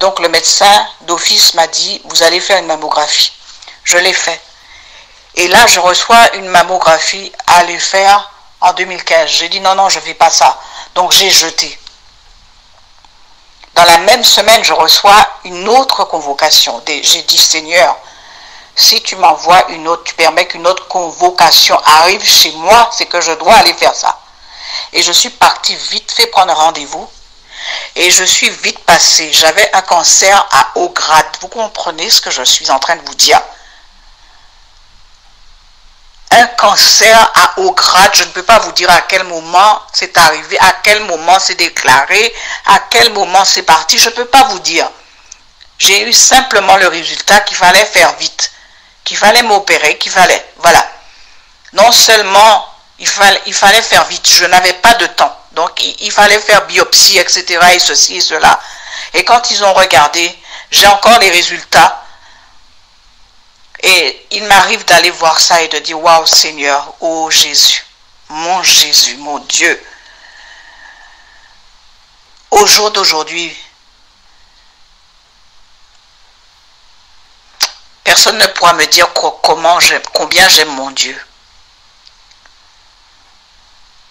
Donc le médecin d'office m'a dit, vous allez faire une mammographie. Je l'ai fait. Et là, je reçois une mammographie à aller faire en 2015. J'ai dit non, je ne fais pas ça. Donc j'ai jeté. Dans la même semaine, je reçois une autre convocation. J'ai dit, Seigneur, si tu m'envoies une autre, tu permets qu'une autre convocation arrive chez moi, c'est que je dois aller faire ça. Et je suis partie vite fait prendre rendez-vous. Et je suis vite passée. J'avais un cancer à haut grade. Vous comprenez ce que je suis en train de vous dire? Un cancer à haut grade, je ne peux pas vous dire à quel moment c'est arrivé, à quel moment c'est déclaré, à quel moment c'est parti, je ne peux pas vous dire. J'ai eu simplement le résultat qu'il fallait faire vite, qu'il fallait m'opérer, voilà. Non seulement il fallait faire vite, je n'avais pas de temps, donc il fallait faire biopsie, etc. et ceci et cela. Et quand ils ont regardé, j'ai encore les résultats. Et il m'arrive d'aller voir ça et de dire, waouh Seigneur, oh Jésus, mon Dieu. Au jour d'aujourd'hui, personne ne pourra me dire combien j'aime mon Dieu.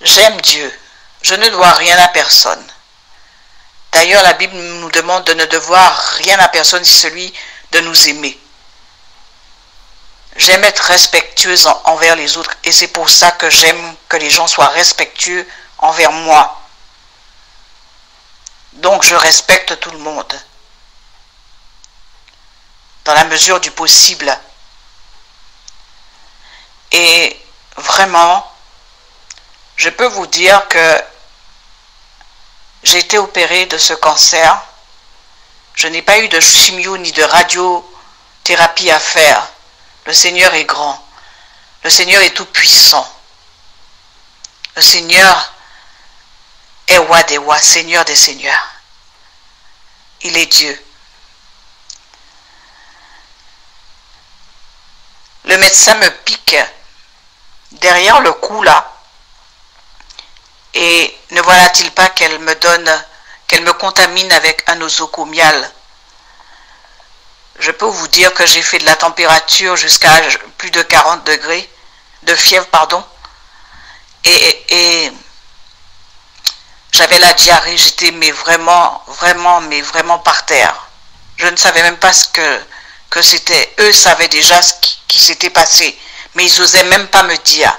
J'aime Dieu. Je ne dois rien à personne. D'ailleurs, la Bible nous demande de ne devoir rien à personne, si celui de nous aimer. J'aime être respectueuse envers les autres, et c'est pour ça que j'aime que les gens soient respectueux envers moi. Donc je respecte tout le monde, dans la mesure du possible. Et vraiment, je peux vous dire que j'ai été opérée de ce cancer. Je n'ai pas eu de chimio ni de radiothérapie à faire. Le Seigneur est grand. Le Seigneur est tout puissant. Le Seigneur est roi des rois, Seigneur des seigneurs. Il est Dieu. Le médecin me pique derrière le cou là. Et ne voilà-t-il pas qu'elle me contamine avec un nosocomial? Je peux vous dire que j'ai fait de la température jusqu'à plus de 40 degrés, de fièvre, pardon. Et j'avais la diarrhée, j'étais vraiment par terre. Je ne savais même pas ce que c'était. Eux savaient déjà ce qui s'était passé, mais ils n'osaient même pas me dire.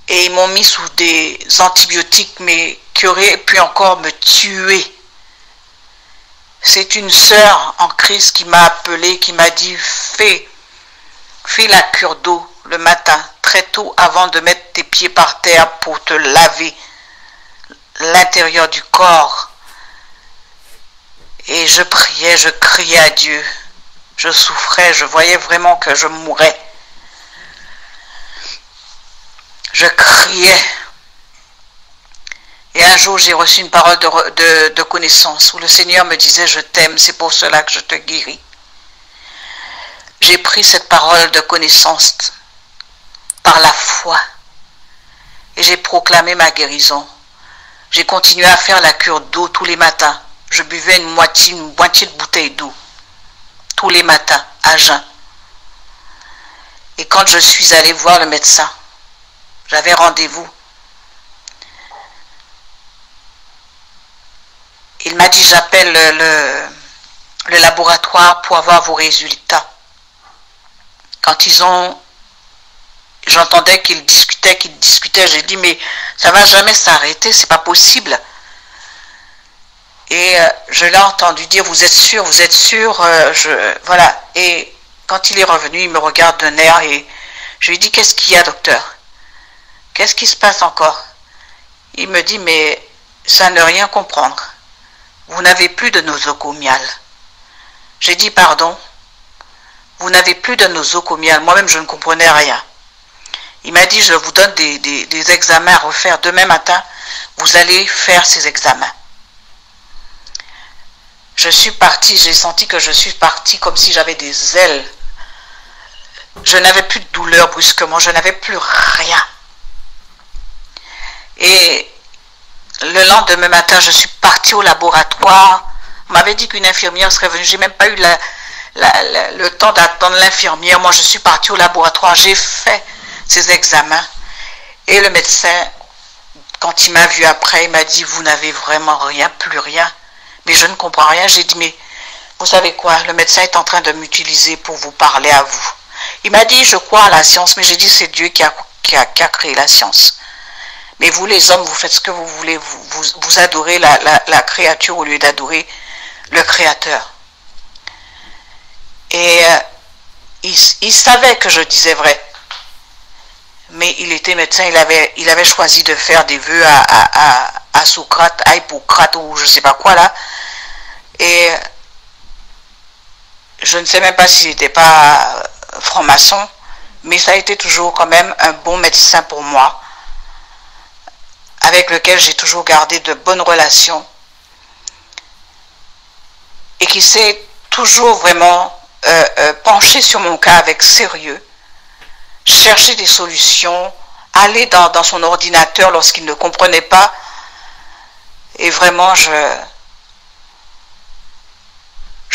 Et ils m'ont mis sous des antibiotiques, mais qui auraient pu encore me tuer. C'est une sœur en Christ qui m'a appelé, qui m'a dit, fais la cure d'eau le matin, très tôt, avant de mettre tes pieds par terre pour te laver l'intérieur du corps. Et je priais, je criais à Dieu. Je souffrais, je voyais vraiment que je mourais. Je criais. Et un jour, j'ai reçu une parole de connaissance où le Seigneur me disait, je t'aime, c'est pour cela que je te guéris. J'ai pris cette parole de connaissance par la foi. Et j'ai proclamé ma guérison. J'ai continué à faire la cure d'eau tous les matins. Je buvais une moitié de bouteille d'eau tous les matins à jeun. Et quand je suis allée voir le médecin, j'avais rendez-vous. Il m'a dit, j'appelle le laboratoire pour avoir vos résultats. Quand j'entendais qu'ils discutaient, j'ai dit, mais ça va jamais s'arrêter, c'est pas possible. Et je l'ai entendu dire, vous êtes sûr, voilà. Et quand il est revenu, il me regarde d'un air et je lui dis, qu'est-ce qu'il y a, docteur? Qu'est-ce qui se passe encore? Il me dit, mais ça ne rien comprendre. Vous n'avez plus de nosocomial. J'ai dit, pardon, vous n'avez plus de nosocomial. Moi-même, je ne comprenais rien. Il m'a dit, je vous donne des examens à refaire. Demain matin, vous allez faire ces examens. Je suis partie, j'ai senti que je suis partie comme si j'avais des ailes. Je n'avais plus de douleur brusquement, je n'avais plus rien. Et le lendemain matin, je suis partie au laboratoire. On m'avait dit qu'une infirmière serait venue. J'ai même pas eu le temps d'attendre l'infirmière. Moi, je suis partie au laboratoire. J'ai fait ces examens. Et le médecin, quand il m'a vu après, il m'a dit, vous n'avez vraiment rien, plus rien. Mais je ne comprends rien. J'ai dit, mais vous savez quoi, le médecin est en train de m'utiliser pour vous parler à vous. Il m'a dit, je crois à la science, mais j'ai dit, c'est Dieu qui a créé la science. Mais vous, les hommes, vous faites ce que vous voulez. Vous adorez la créature au lieu d'adorer le Créateur. Et il savait que je disais vrai. Mais il était médecin, il avait choisi de faire des vœux à Socrate, à Hippocrate ou je ne sais pas quoi là. Et je ne sais même pas s'il n'était pas franc-maçon, mais ça a été toujours quand même un bon médecin pour moi, avec lequel j'ai toujours gardé de bonnes relations et qui s'est toujours vraiment penché sur mon cas avec sérieux, chercher des solutions, aller dans son ordinateur lorsqu'il ne comprenait pas. Et vraiment, je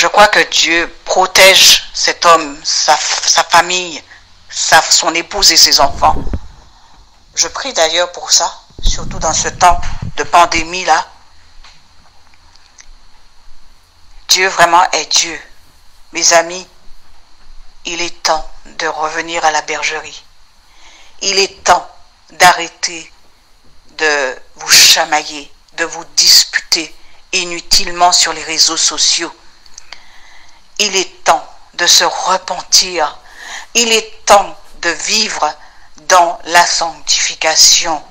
crois que Dieu protège cet homme, sa famille, son épouse et ses enfants. Je prie d'ailleurs pour ça, surtout dans ce temps de pandémie-là. Dieu vraiment est Dieu. Mes amis, il est temps de revenir à la bergerie. Il est temps d'arrêter de vous chamailler, de vous disputer inutilement sur les réseaux sociaux. Il est temps de se repentir. Il est temps de vivre dans la sanctification.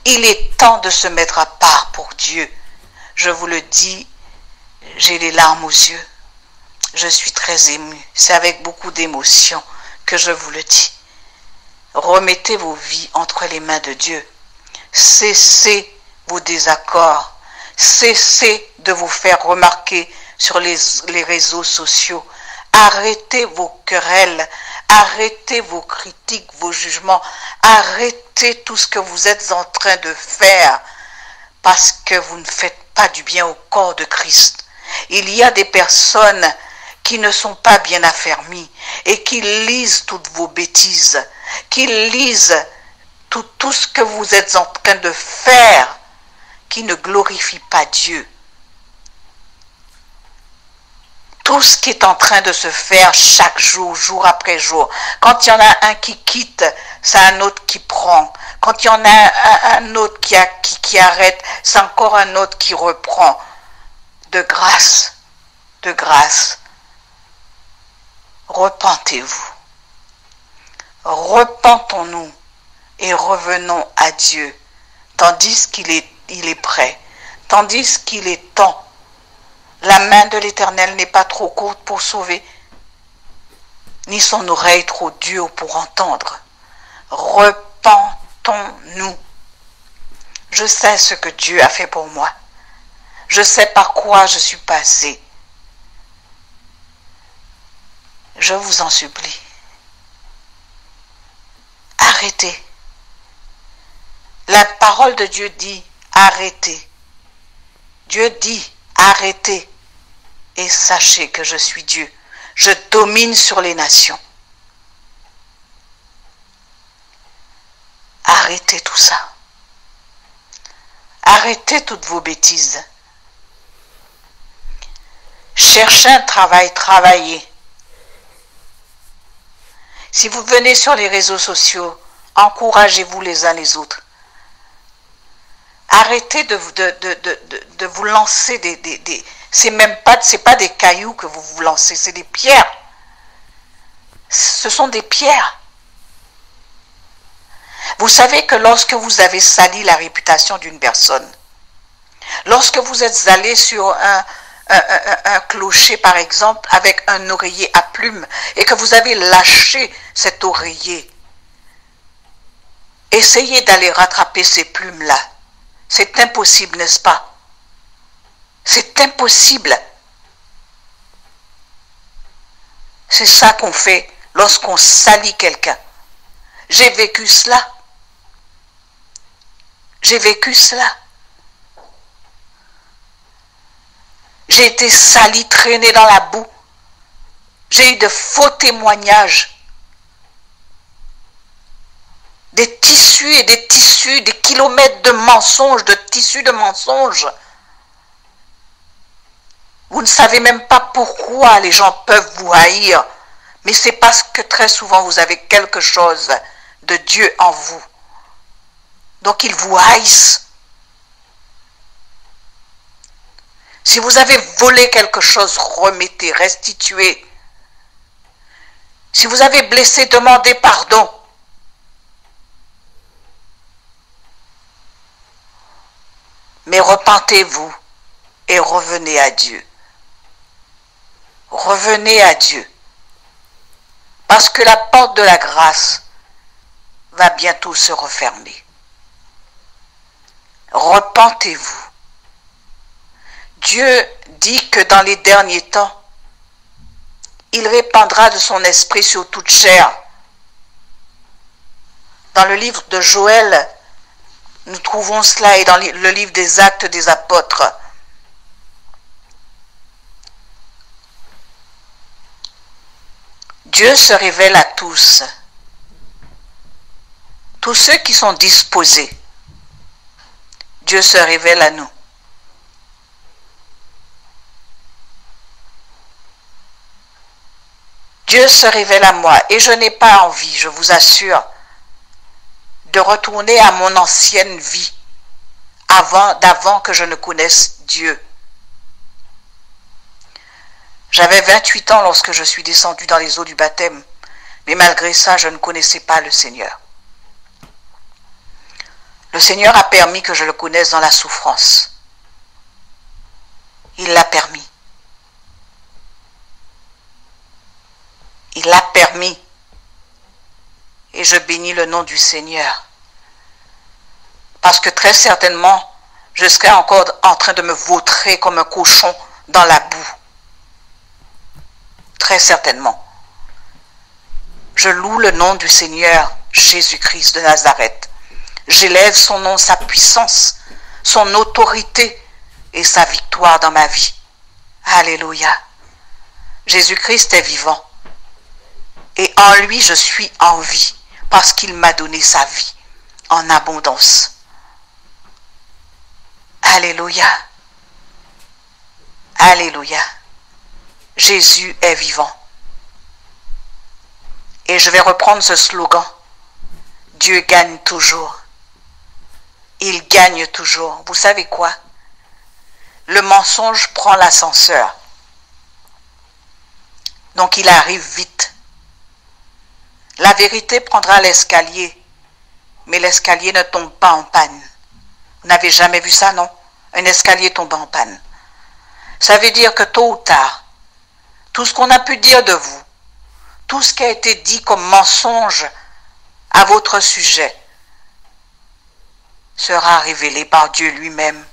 Il est temps de se mettre à part pour Dieu. Je vous le dis, j'ai les larmes aux yeux. Je suis très émue. C'est avec beaucoup d'émotion que je vous le dis. Remettez vos vies entre les mains de Dieu. Cessez vos désaccords. Cessez de vous faire remarquer sur les réseaux sociaux. Arrêtez vos querelles. Arrêtez vos critiques, vos jugements. Arrêtez tout ce que vous êtes en train de faire parce que vous ne faites pas du bien au corps de Christ. Il y a des personnes qui ne sont pas bien affermies et qui lisent toutes vos bêtises, qui lisent tout ce que vous êtes en train de faire, qui ne glorifie pas Dieu. Tout ce qui est en train de se faire chaque jour, jour après jour. Quand il y en a un qui quitte, c'est un autre qui prend. Quand il y en a un autre qui arrête, c'est encore un autre qui reprend. De grâce, repentez-vous. Repentons-nous et revenons à Dieu, tandis qu'il est prêt, tandis qu'il est temps. La main de l'Éternel n'est pas trop courte pour sauver, ni son oreille trop dure pour entendre. Repentons-nous. Je sais ce que Dieu a fait pour moi. Je sais par quoi je suis passé. Je vous en supplie. Arrêtez La parole de Dieu dit, arrêtez. Dieu dit, arrêtez et sachez que je suis Dieu. Je domine sur les nations. Arrêtez tout ça. Arrêtez toutes vos bêtises. Cherchez un travail, travaillez. Si vous venez sur les réseaux sociaux, encouragez-vous les uns les autres. Arrêtez de vous lancer c'est pas des cailloux que vous lancez, c'est des pierres. Ce sont des pierres. Vous savez que lorsque vous avez sali la réputation d'une personne, lorsque vous êtes allé sur un clocher par exemple avec un oreiller à plumes et que vous avez lâché cet oreiller, essayez d'aller rattraper ces plumes-là. C'est impossible, n'est-ce pas? C'est impossible. C'est ça qu'on fait lorsqu'on salit quelqu'un. J'ai vécu cela. J'ai vécu cela. J'ai été sali, traîné dans la boue. J'ai eu de faux témoignages. Des tissus et des tissus, des kilomètres de mensonges, de tissus de mensonges. Vous ne savez même pas pourquoi les gens peuvent vous haïr, mais c'est parce que très souvent vous avez quelque chose de Dieu en vous. Donc ils vous haïssent. Si vous avez volé quelque chose, remettez, restituez. Si vous avez blessé, demandez pardon. Mais repentez-vous et revenez à Dieu. Revenez à Dieu. Parce que la porte de la grâce va bientôt se refermer. Repentez-vous. Dieu dit que dans les derniers temps, il répandra de son esprit sur toute chair. Dans le livre de Joël, nous trouvons cela et dans le livre des Actes des Apôtres. Dieu se révèle à tous. Tous ceux qui sont disposés. Dieu se révèle à nous. Dieu se révèle à moi et je n'ai pas envie, je vous assure, de retourner à mon ancienne vie d'avant que je ne connaisse Dieu. J'avais 28 ans lorsque je suis descendu dans les eaux du baptême, mais malgré ça, je ne connaissais pas le Seigneur. Le Seigneur a permis que je le connaisse dans la souffrance. Il l'a permis. Il l'a permis. Et je bénis le nom du Seigneur. Parce que très certainement, je serais encore en train de me vautrer comme un cochon dans la boue. Très certainement. Je loue le nom du Seigneur Jésus-Christ de Nazareth. J'élève son nom, sa puissance, son autorité et sa victoire dans ma vie. Alléluia. Jésus-Christ est vivant. Et en lui, je suis en vie, parce qu'il m'a donné sa vie en abondance. Alléluia. Alléluia. Jésus est vivant. Et je vais reprendre ce slogan. Dieu gagne toujours. Il gagne toujours. Vous savez quoi? Le mensonge prend l'ascenseur. Donc il arrive vite. La vérité prendra l'escalier, mais l'escalier ne tombe pas en panne. Vous n'avez jamais vu ça, non? Un escalier tombe en panne. Ça veut dire que tôt ou tard, tout ce qu'on a pu dire de vous, tout ce qui a été dit comme mensonge à votre sujet, sera révélé par Dieu lui-même.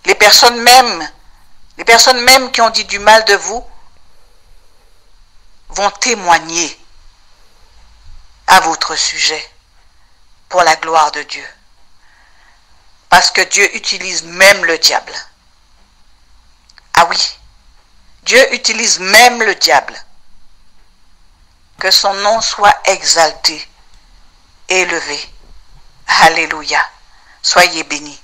Les personnes même qui ont dit du mal de vous, vont témoigner à votre sujet pour la gloire de Dieu. Parce que Dieu utilise même le diable. Ah oui, Dieu utilise même le diable. Que son nom soit exalté, élevé. Alléluia. Soyez bénis.